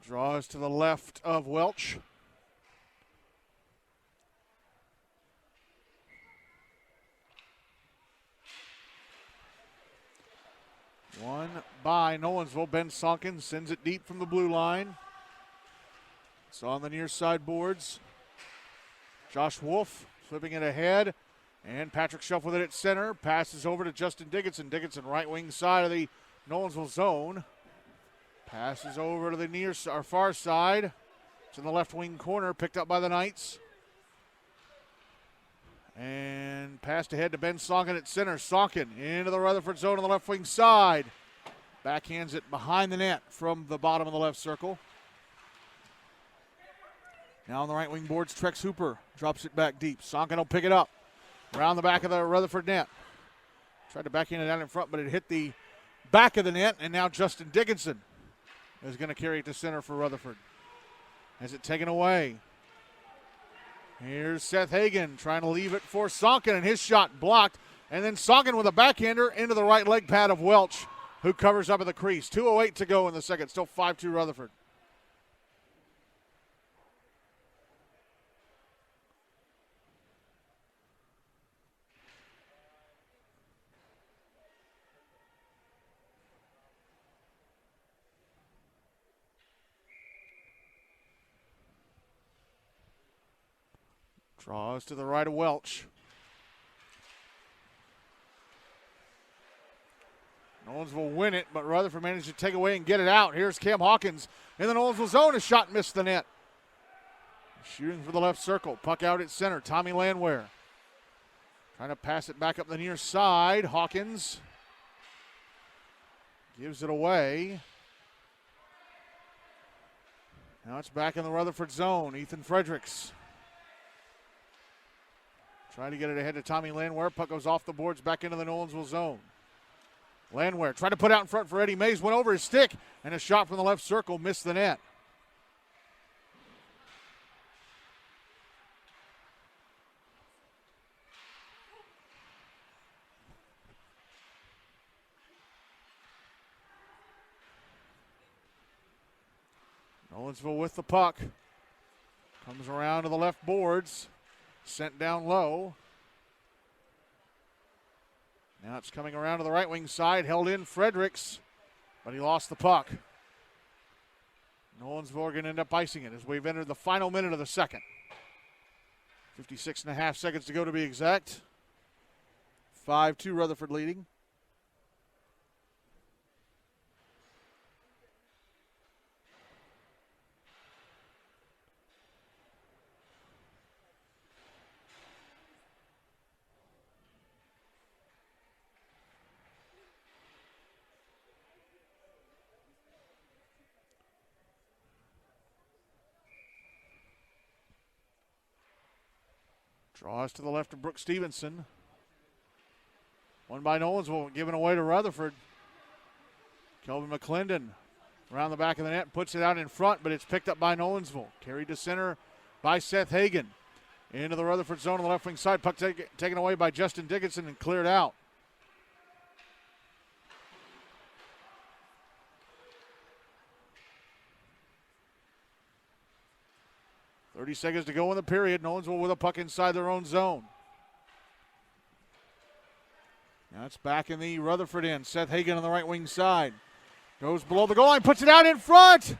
Draws to the left of Welch. One by Nolensville. Ben Saukin sends it deep from the blue line. It's on the near side boards. Josh Wolf flipping it ahead. And Patrick Schuff with it at center. Passes over to Justin Dickinson. Dickinson right wing side of the Nolensville zone. Passes over to the near or far side. It's in the left wing corner. Picked up by the Knights. And passed ahead to Ben Saukin at center. Saukin into the Rutherford zone on the left wing side. Backhands it behind the net from the bottom of the left circle. Now on the right wing boards, Trex Hooper drops it back deep. Saukin will pick it up around the back of the Rutherford net. Tried to backhand it out in front, but it hit the back of the net, and now Justin Dickinson is going to carry it to center for Rutherford. Has it taken away. Here's Seth Hagan trying to leave it for Saukin, and his shot blocked. And then Saukin with a backhander into the right leg pad of Welch, who covers up at the crease. 2:08 to go in the second. Still 5-2 Rutherford. Draws to the right of Welch. Nolensville will win it, but Rutherford managed to take away and get it out. Here's Cam Hawkins in the Nolensville zone. A shot missed the net. Shooting for the left circle. Puck out at center. Tommy Landwehr trying to pass it back up the near side. Hawkins gives it away. Now it's back in the Rutherford zone. Ethan Fredericks trying to get it ahead to Tommy Landwehr. Puck goes off the boards back into the Nolensville zone. Landwehr tried to put out in front for Eddie Mays. Went over his stick, and a shot from the left circle missed the net. Nolensville with the puck. Comes around to the left boards. Sent down low. Now it's coming around to the right wing side. Held in Fredericks, but he lost the puck. Nolensville are going to end up icing it as we've entered the final minute of the second. 56.5 seconds to go to be exact. 5-2 Rutherford leading. Draws to the left of Brooke Stevenson. One by Nolensville, given away to Rutherford. Kelvin McClendon around the back of the net, puts it out in front, but it's picked up by Nolensville. Carried to center by Seth Hagan. Into the Rutherford zone on the left wing side. Puck taken away by Justin Dickinson and cleared out. .30 seconds to go in the period. Nolensville with a puck inside their own zone. Now it's back in the Rutherford end. Seth Hagan on the right wing side. Goes below the goal line, puts it out in front.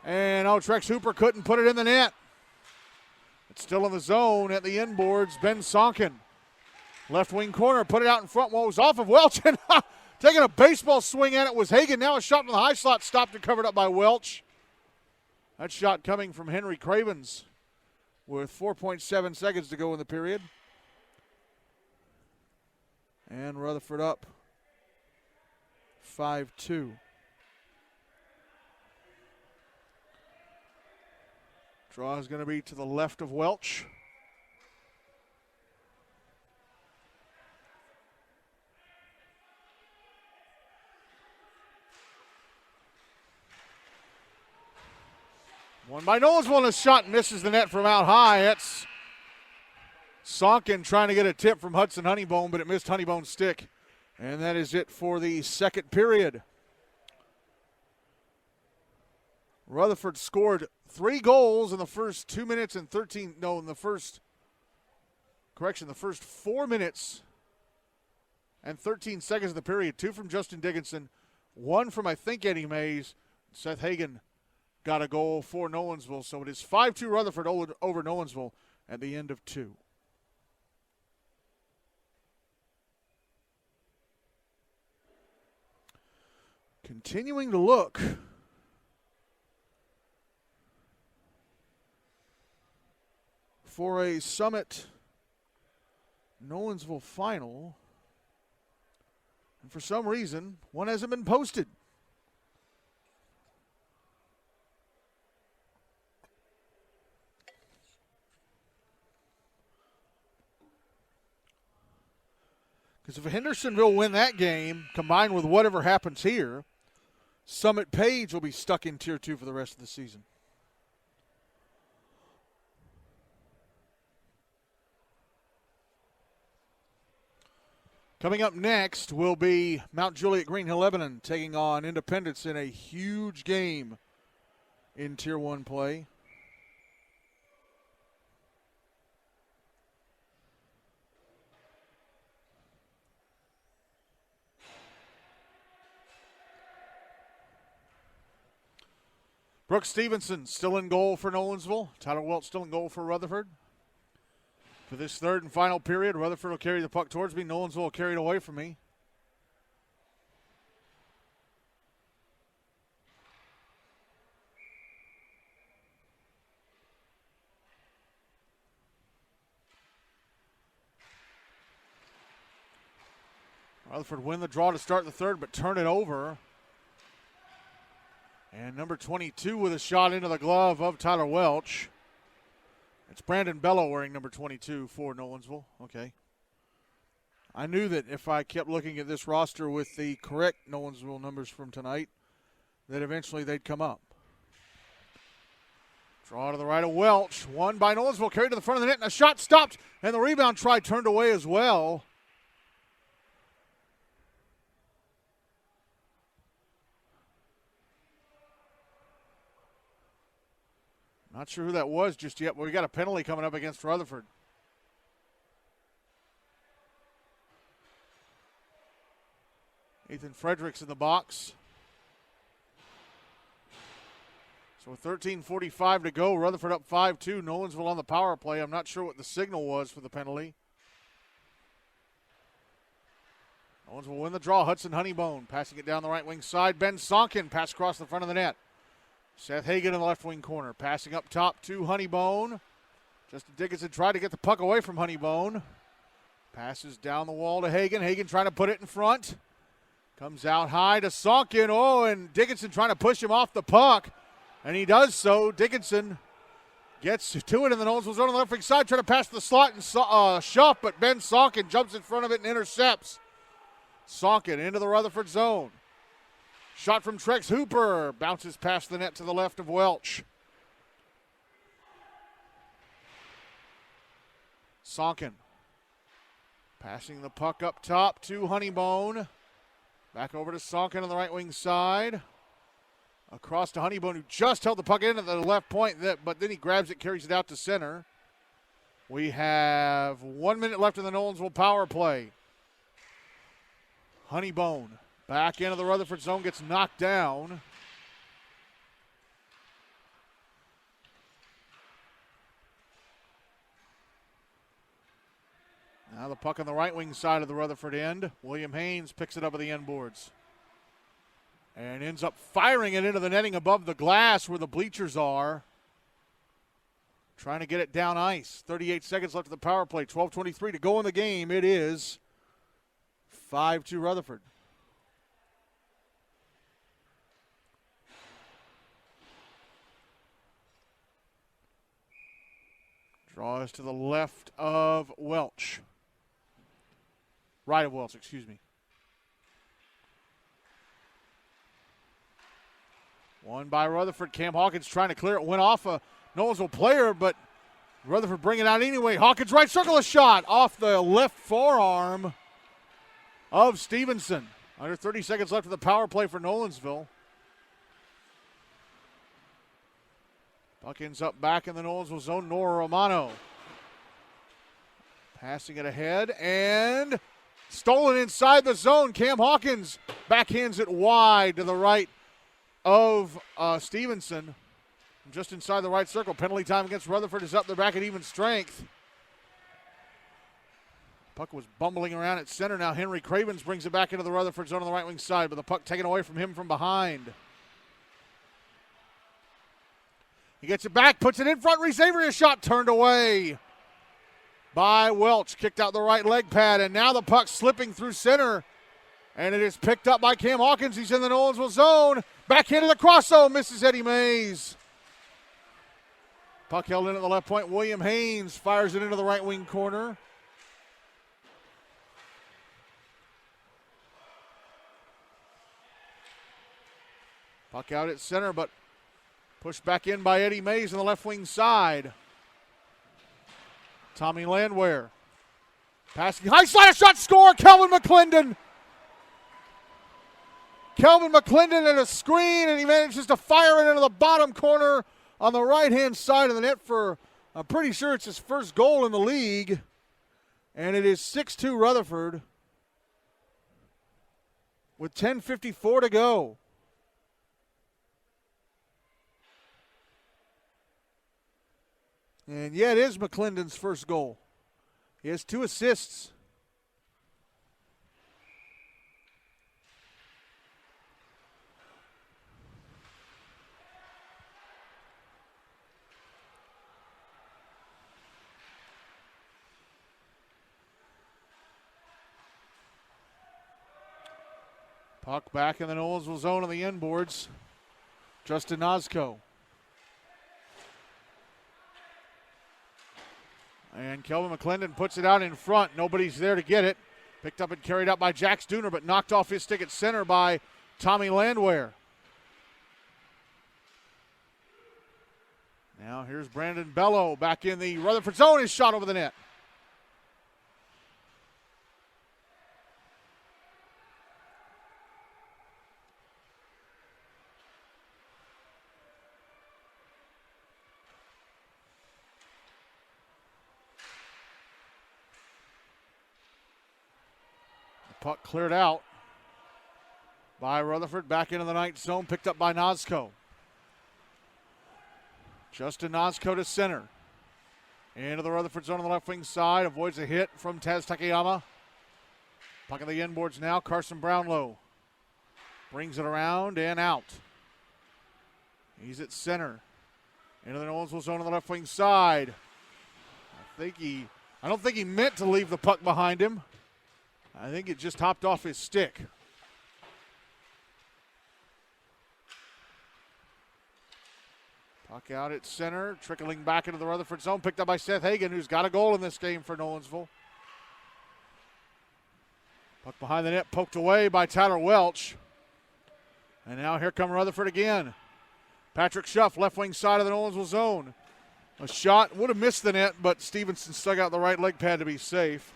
And Trex Hooper couldn't put it in the net. It's still in the zone at the inboards. Ben Sonkin. Left wing corner, put it out in front. Well, it was off of Welch. And taking a baseball swing at it was Hagan. Now a shot from the high slot, stopped and covered up by Welch. That shot coming from Henry Cravens with 4.7 seconds to go in the period. And Rutherford up 5-2. Draw is going to be to the left of Welch. One by Nolensville, and a shot misses the net from out high. That's Sonkin trying to get a tip from Hudson Honeybone, but it missed Honeybone's stick. And that is it for the second period. Rutherford scored 3 goals in the first 2 minutes and the first 4 minutes and 13 seconds of the period. 2 from Justin Dickinson, 1 from, I think, Eddie Mays. Seth Hagan got a goal for Nolensville. So it is 5-2 Rutherford over Nolensville at the end of 2. Continuing to look for a Summit Nolensville final. And for some reason, one hasn't been posted. Because if Hendersonville win that game, combined with whatever happens here, Summit Page will be stuck in Tier 2 for the rest of the season. Coming up next will be Mount Juliet Green Hill Lebanon taking on Independence in a huge game in Tier 1 play. Brooke Stevenson still in goal for Nolensville. Tyler Welch still in goal for Rutherford. For this third and final period, Rutherford will carry the puck towards me. Nolensville will carry it away from me. Rutherford win the draw to start the third, but turn it over. And number 22 with a shot into the glove of Tyler Welch. It's Brandon Bello wearing number 22 for Nolensville. Okay. I knew that if I kept looking at this roster with the correct Nolensville numbers from tonight, that eventually they'd come up. Draw to the right of Welch. One by Nolensville, carried to the front of the net, and a shot stopped, and the rebound try turned away as well. Not sure who that was just yet, but we got a penalty coming up against Rutherford. Ethan Fredericks in the box. So with 13:45 to go, Rutherford up 5-2. Nolensville on the power play. I'm not sure what the signal was for the penalty. Nolensville will win the draw. Hudson Honeybone passing it down the right wing side. Ben Sonkin pass across the front of the net. Seth Hagan in the left wing corner. Passing up top to Honeybone. Justin Dickinson tried to get the puck away from Honeybone. Passes down the wall to Hagan. Hagan trying to put it in front. Comes out high to Sonkin. Oh, and Dickinson trying to push him off the puck. And he does so. Dickinson Gets to it in the Nolensville zone on the left wing side. Trying to pass the slot and Schuff, but Ben Sonkin jumps in front of it and intercepts. Sonkin into the Rutherford zone. Shot from Trex Hooper. Bounces past the net to the left of Welch. Sonkin passing the puck up top to Honeybone. Back over to Sonkin on the right wing side. Across to Honeybone, who just held the puck in at the left point, but then he grabs it, carries it out to center. We have 1 minute left in the Nolensville power play. Honeybone back into the Rutherford zone, gets knocked down. Now the puck on the right wing side of the Rutherford end. William Haynes picks it up at the end boards. And ends up firing it into the netting above the glass where the bleachers are. Trying to get it down ice. 38 seconds left of the power play. 12:23 to go in the game. It is 5-2 Rutherford. Draws to the left of Welch. Right of Welch, excuse me. Won by Rutherford. Cam Hawkins trying to clear it. Went off a Nolensville player, but Rutherford bring it out anyway. Hawkins right circle, a shot off the left forearm of Stevenson. Under 30 seconds left of the power play for Nolensville. Puck ends up back in the Nolensville zone. Nora Romano passing it ahead and stolen inside the zone. Cam Hawkins backhands it wide to the right of Stevenson. Just inside the right circle. Penalty time against Rutherford is up. They're back at even strength. Puck was bumbling around at center. Now Henry Cravens brings it back into the Rutherford zone on the right wing side, but the puck taken away from him from behind. He gets it back, puts it in front. Reese Avery, a shot turned away by Welch. Kicked out the right leg pad, and now the puck slipping through center. And it is picked up by Cam Hawkins. He's in the Nolensville zone. Backhanded across, misses Eddie Mays. Puck held in at the left point. William Haynes fires it into the right wing corner. Puck out at center, but pushed back in by Eddie Mays on the left wing side. Tommy Landwehr. Passing, high slide, shot, score, Kelvin McClendon. Kelvin McClendon at a screen, and he manages to fire it into the bottom corner on the right-hand side of the net for, I'm pretty sure it's his first goal in the league. And it is 6-2 Rutherford with 10:54 to go. And yeah, it is McClendon's first goal. He has 2 assists. Puck back in the Nolensville zone on the end boards. Justin Ozco. And Kelvin McClendon puts it out in front. Nobody's there to get it. Picked up and carried out by Jack Stooner, but knocked off his stick at center by Tommy Landwehr. Now here's Brandon Bello back in the Rutherford zone. His shot over the net. Puck cleared out by Rutherford. Back into the night zone. Picked up by Nozco. Justin Nozco to center. Into the Rutherford zone on the left wing side. Avoids a hit from Taz Takayama. Puck on the end boards now. Carson Brownlow brings it around and out. He's at center. Into the Nolensville zone on the left wing side. I don't think he meant to leave the puck behind him. I think it just hopped off his stick. Puck out at center, trickling back into the Rutherford zone, picked up by Seth Hagan, who's got a goal in this game for Nolensville. Puck behind the net, poked away by Tyler Welch. And now here come Rutherford again. Patrick Schuff, left wing side of the Nolensville zone. A shot, would have missed the net, but Stevenson stuck out the right leg pad to be safe.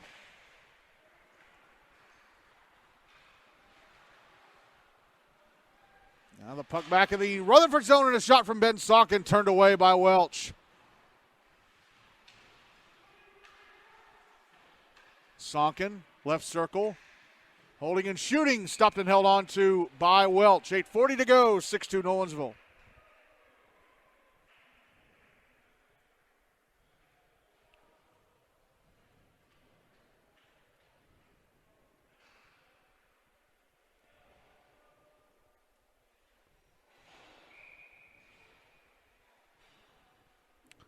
Now the puck back in the Rutherford zone and a shot from Ben Sonkin turned away by Welch. Sonkin, left circle, holding and shooting, stopped and held on to by Welch. 8:40 to go, 6-2 Nolensville.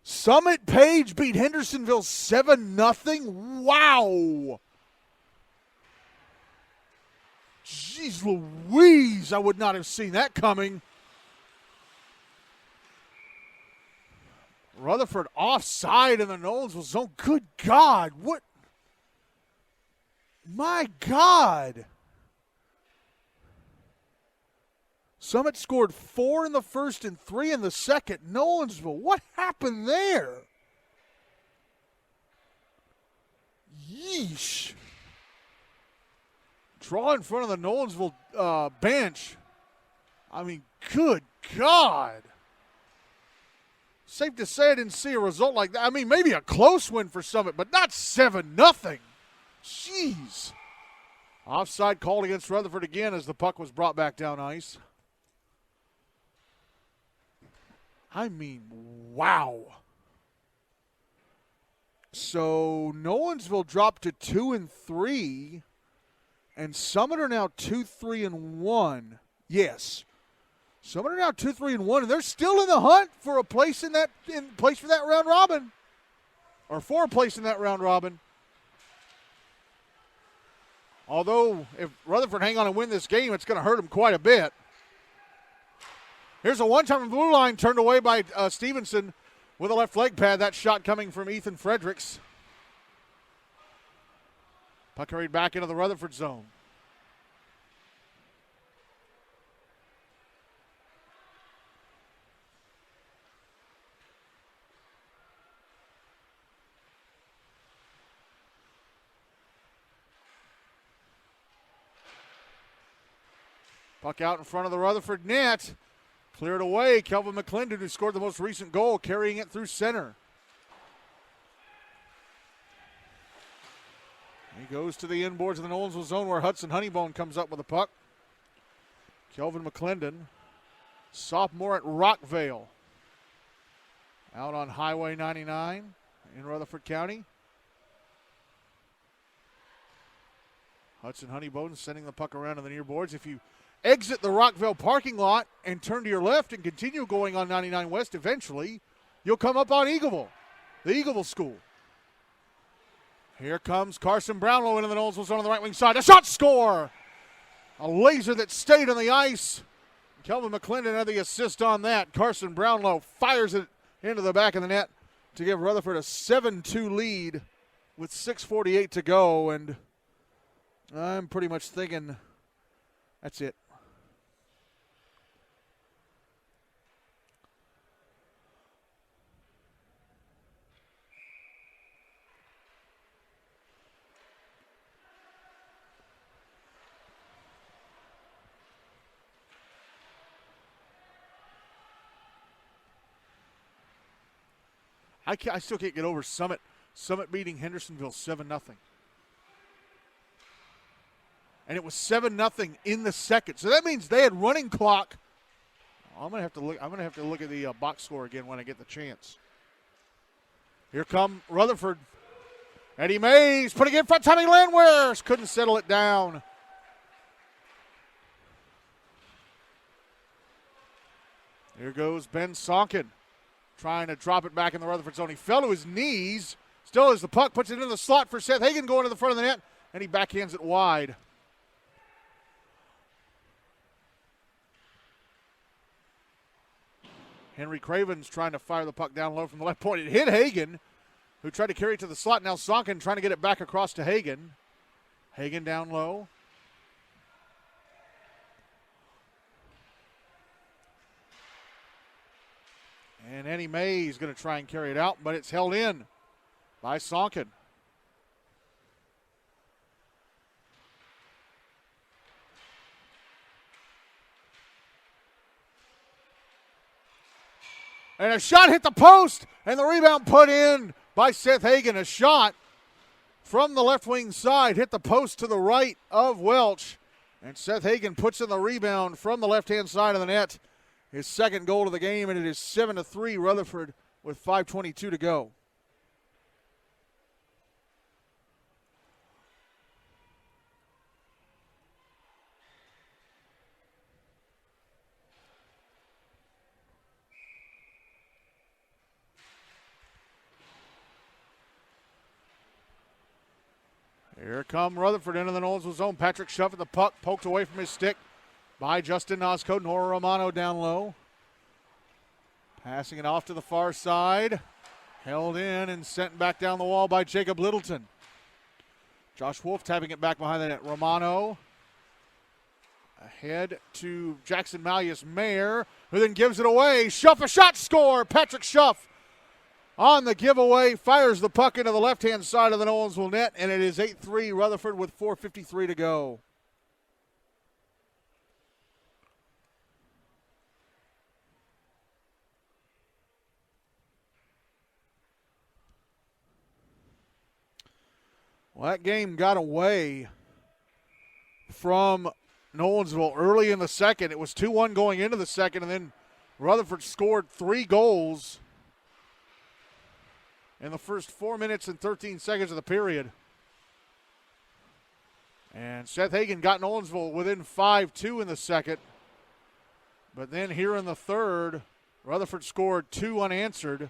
Summit Page beat Hendersonville 7-0. Wow. Jeez Louise, I would not have seen that coming. Rutherford offside in the Nolensville zone. Good God, what? My God. Summit scored 4 in the first and 3 in the second. Nolensville, what happened there? Yeesh. Draw in front of the Nolensville bench. I mean, good God. Safe to say I didn't see a result like that. I mean, maybe a close win for Summit, but not 7-0. Jeez. Offside called against Rutherford again as the puck was brought back down ice. I mean, wow. So Nolensville dropped to 2-3, and Summit are now 2-3-1. Yes, Summit are now 2-3-1, and they're still in the hunt for a place for that round robin, or for a place in that round robin. Although if Rutherford hang on and win this game, it's going to hurt them quite a bit. Here's a one-time blue line turned away by Stevenson with a left leg pad. That shot coming from Ethan Fredericks. Puck hurried back into the Rutherford zone. Puck out in front of the Rutherford net. Cleared away. Kelvin McClendon, who scored the most recent goal, carrying it through center. He goes to the inboards of the Nolensville zone where Hudson Honeybone comes up with a puck. Kelvin McClendon, sophomore at Rockvale. Out on Highway 99 in Rutherford County. Hudson Honeybone sending the puck around to the near boards. If you exit the Rockville parking lot and turn to your left and continue going on 99 West, eventually you'll come up on Eagleville, the Eagleville School. Here comes Carson Brownlow into the Nolensville zone on the right wing side. A shot, score! A laser that stayed on the ice. Kelvin McClendon had the assist on that. Carson Brownlow fires it into the back of the net to give Rutherford a 7-2 lead with 6:48 to go. And I'm pretty much thinking that's it. I still can't get over Summit beating Hendersonville 7-0. And it was 7-0 in the second. So that means they had running clock. I'm gonna have to look at the box score again when I get the chance. Here come Rutherford. Eddie Mays putting it in front. Tommy Landwehr couldn't settle it down. Here goes Ben Sonkin, trying to drop it back in the Rutherford zone. He fell to his knees. Still has the puck, puts it in the slot for Seth Hagan going to the front of the net, and he backhands it wide. Henry Cravens trying to fire the puck down low from the left point. It hit Hagan, who tried to carry it to the slot. Now Sonkin trying to get it back across to Hagan. Hagan down low. And Annie May is going to try and carry it out, but it's held in by Sonkin. And a shot hit the post, and the rebound put in by Seth Hagan. A shot from the left wing side hit the post to the right of Welch. And Seth Hagan puts in the rebound from the left-hand side of the net. His second goal of the game, and it is 7-3 Rutherford with 5:22 to go. Here come Rutherford into the Nolensville zone. Patrick Schuff at the puck, poked away from his stick by Justin Nosco. Nora Romano down low. Passing it off to the far side. Held in and sent back down the wall by Jacob Littleton. Josh Wolf tapping it back behind the net. Romano ahead to Jackson Malleus-Mayer, who then gives it away. Schuff, a shot, score! Patrick Schuff on the giveaway, fires the puck into the left-hand side of the Nolensville net, and it is 8-3 Rutherford with 4:53 to go. Well, that game got away from Nolensville early in the second. It was 2-1 going into the second, and then Rutherford scored 3 goals in the first 4 minutes and 13 seconds of the period. And Seth Hagan got Nolensville within 5-2 in the second. But then here in the third, Rutherford scored 2 unanswered.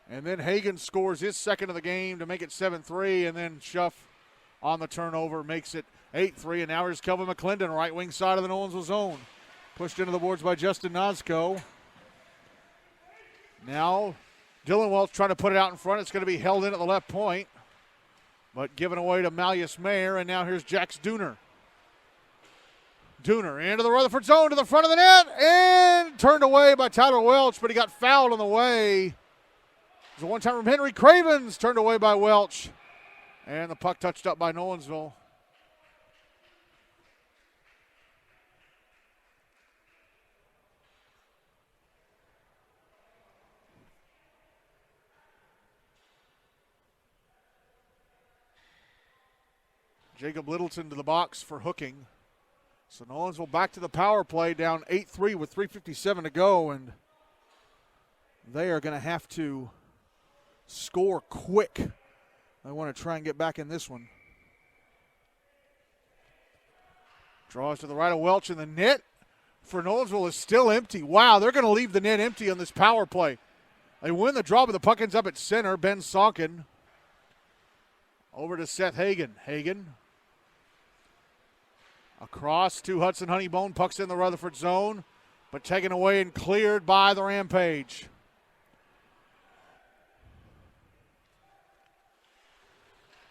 And then Hagan scores his second of the game to make it 7-3. And then Schuff on the turnover makes it 8-3. And now here's Kelvin McClendon, right wing side of the Nolensville zone. Pushed into the boards by Justin Nosco. Now Dylan Welch trying to put it out in front. It's going to be held in at the left point, but given away to Malleus-Mayer, and now here's Jax Dooner. Dooner into the Rutherford zone to the front of the net, and turned away by Tyler Welch, but he got fouled on the way. There's a one-time from Henry Cravens, turned away by Welch, and the puck touched up by Nolensville. Jacob Littleton to the box for hooking. So Nolensville back to the power play, down 8-3 with 3:57 to go, and they are going to have to score quick. They want to try and get back in this one. Draws to the right of Welch, and the net for Nolensville is still empty. Wow, they're going to leave the net empty on this power play. They win the draw, but the puck ends up at center. Ben Sonkin over to Seth Hagan. Hagan across to Hudson Honeybone. Puck's in the Rutherford zone, but taken away and cleared by the Rampage.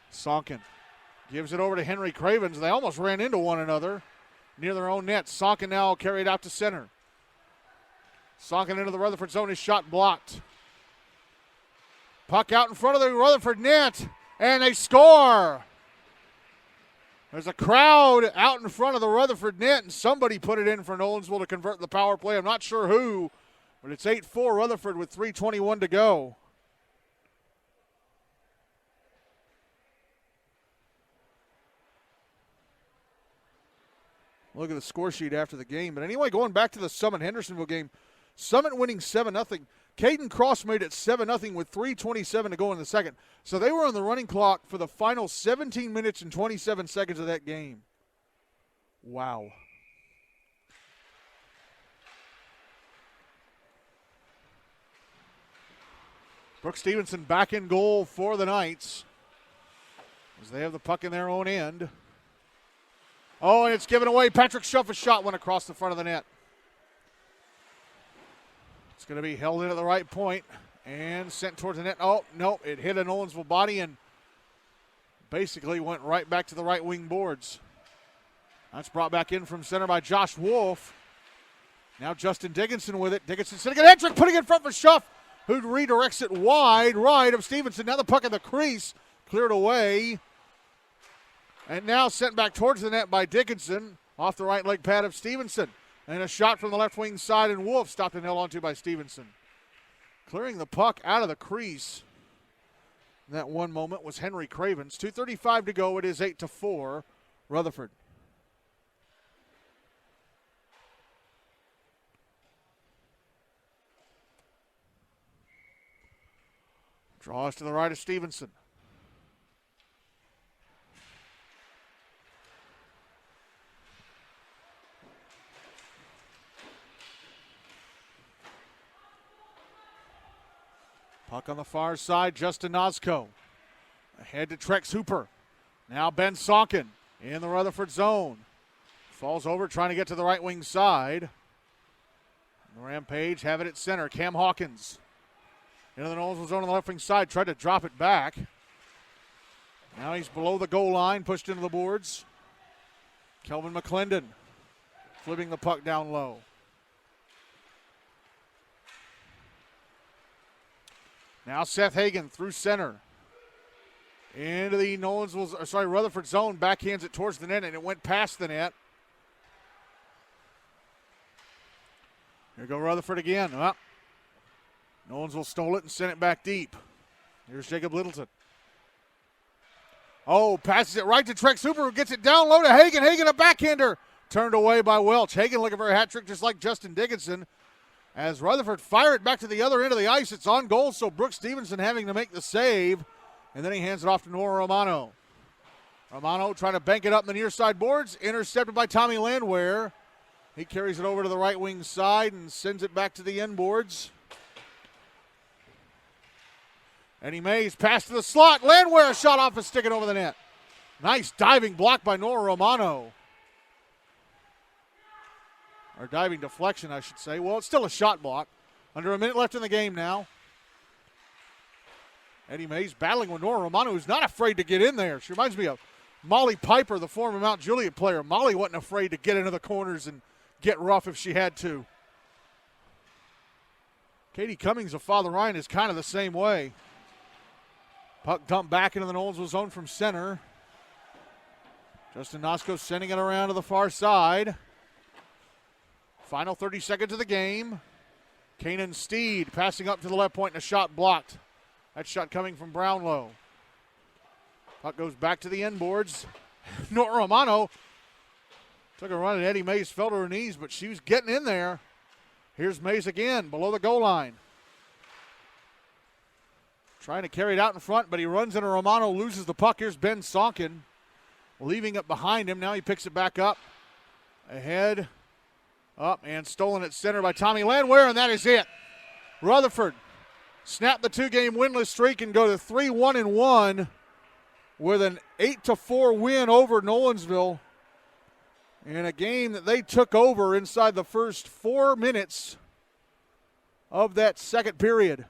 Sonkin gives it over to Henry Cravens. They almost ran into one another near their own net. Sonkin now carried out to center. Sonkin into the Rutherford zone. His shot blocked. Puck out in front of the Rutherford net, and they score. There's a crowd out in front of the Rutherford net, and somebody put it in for Nolensville to convert the power play. I'm not sure who, but it's 8-4 Rutherford with 3:21 to go. Look at the score sheet after the game. But anyway, going back to the Summit-Hendersonville game, Summit winning 7-0. Caden Cross made it 7-0 with 3:27 to go in the second. So they were on the running clock for the final 17 minutes and 27 seconds of that game. Wow. Brooke Stevenson back in goal for the Knights as they have the puck in their own end. Oh, and it's given away. Patrick Schuff, a shot went across the front of the net. It's going to be held in at the right point and sent towards the net. Oh, no, it hit a Nolensville body and basically went right back to the right wing boards. That's brought back in from center by Josh Wolf. Now Justin Dickinson with it. Dickinson sitting at head trick, putting it in front for Schuff, who redirects it wide right of Stevenson. Now the puck in the crease, cleared away. And now sent back towards the net by Dickinson, off the right leg pad of Stevenson. And a shot from the left wing side, and Wolf stopped and held onto by Stevenson. Clearing the puck out of the crease. In that one moment was Henry Cravens. 2:35 to go. It is 8-4, Rutherford. Draws to the right of Stevenson. Puck on the far side, Justin Nosco. Ahead to Trex Hooper. Now Ben Sonkin in the Rutherford zone. Falls over, trying to get to the right wing side. The Rampage have it at center. Cam Hawkins into the Nolensville zone on the left wing side. Tried to drop it back. Now he's below the goal line, pushed into the boards. Kelvin McClendon flipping the puck down low. Now Seth Hagan through center. Into the Rutherford zone. Backhands it towards the net, and it went past the net. Here go Rutherford again. Well, Nolensville stole it and sent it back deep. Here's Jacob Littleton. Oh, passes it right to Trex Hooper, who gets it down low to Hagan. Hagan, a backhander. Turned away by Welch. Hagan looking for a hat trick just like Justin Dickinson. As Rutherford fire it back to the other end of the ice, it's on goal, so Brooks Stevenson having to make the save. And then he hands it off to Noah Romano. Romano trying to bank it up in the near side boards. Intercepted by Tommy Landwehr. He carries it over to the right wing side and sends it back to the end boards. Eddie Mays pass to the slot. Landwehr shot off and stick it over the net. Nice diving block by Noah Romano. Or diving deflection, I should say. Well, it's still a shot block. Under a minute left in the game now. Eddie Mays battling with Nora Romano, who's not afraid to get in there. She reminds me of Molly Piper, the former Mount Juliet player. Molly wasn't afraid to get into the corners and get rough if she had to. Katie Cummings of Father Ryan is kind of the same way. Puck dumped back into the Nolensville zone from center. Justin Nosco sending it around to the far side. Final 30 seconds of the game. Kanan Steed passing up to the left point and a shot blocked. That shot coming from Brownlow. Puck goes back to the end boards. Nora Romano took a run at Eddie Mays, fell to her knees, but she was getting in there. Here's Mays again, below the goal line. Trying to carry it out in front, but he runs into Romano, loses the puck. Here's Ben Sonkin, leaving it behind him. Now he picks it back up. Ahead, up, and stolen at center by Tommy Landwehr, and that is it. Rutherford snap the two-game winless streak and go to 3-1-1 with an 8-4 win over Nolensville in a game that they took over inside the first 4 minutes of that second period.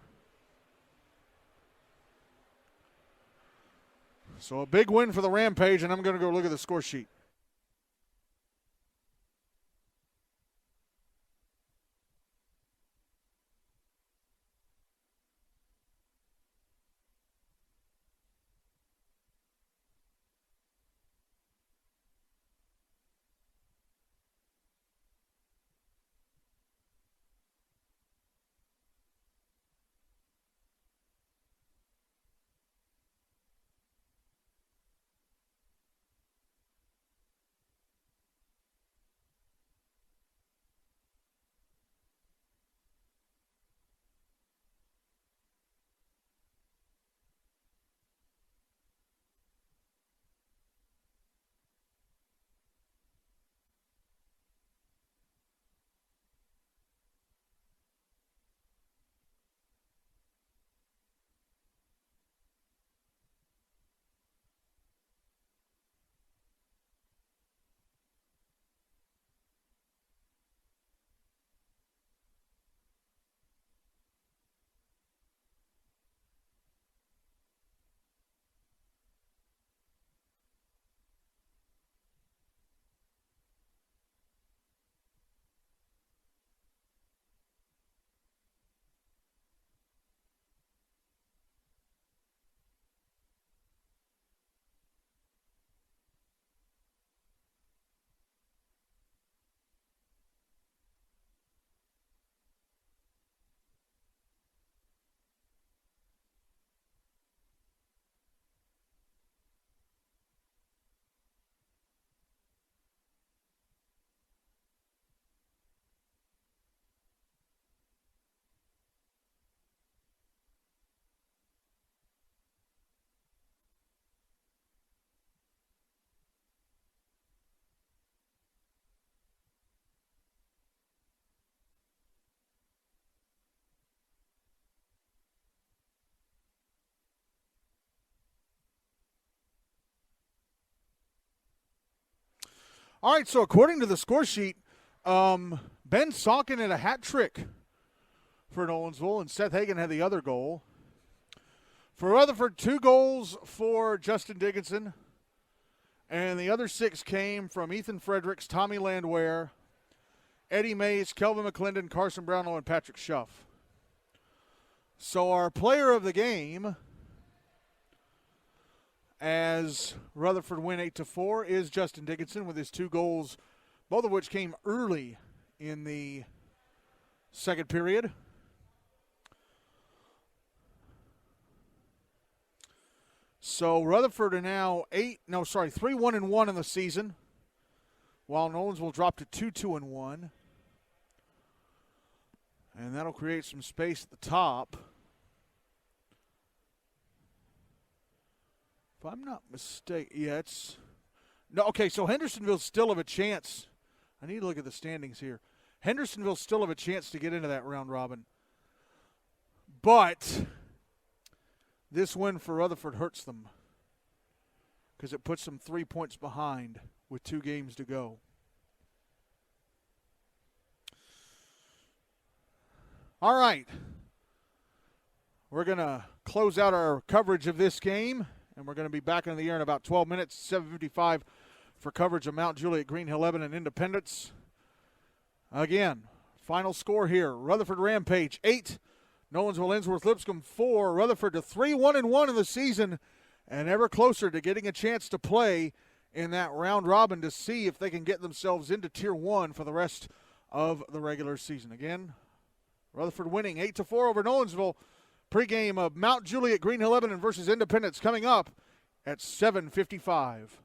So a big win for the Rampage, and I'm going to go look at the score sheet. All right, so according to the score sheet, Ben Salkin had a hat trick for Nolensville, and Seth Hagan had the other goal. For Rutherford, 2 goals for Justin Dickinson, and the other 6 came from Ethan Fredericks, Tommy Landwehr, Eddie Mays, Kelvin McClendon, Carson Brownlow, and Patrick Schuff. So our player of the game, as Rutherford win 8-4, is Justin Dickinson with his 2 goals, both of which came early in the second period. So Rutherford are now 3-1-1 in the season, while Nolensville dropped to 2-2-1. And that'll create some space at the top. If I'm not mistaken, yeah, it's no. Okay, so Hendersonville still have a chance. I need to look at the standings here. Hendersonville still have a chance to get into that round robin, but this win for Rutherford hurts them because it puts them 3 points behind with 2 games to go. All right, we're going to close out our coverage of this game, and we're going to be back in the air in about 12 minutes, 7:55 for coverage of Mount Juliet, Green Hill, Lebanon, and Independence. Again, final score here, Rutherford Rampage 8, Nolensville-Ensworth-Lipscomb 4, Rutherford to 3-1-1 in the season, and ever closer to getting a chance to play in that round robin to see if they can get themselves into Tier 1 for the rest of the regular season. Again, Rutherford winning 8-4 over Nolensville. Pregame of Mount Juliet, Green Hill, Lebanon versus Independence coming up at 7:55.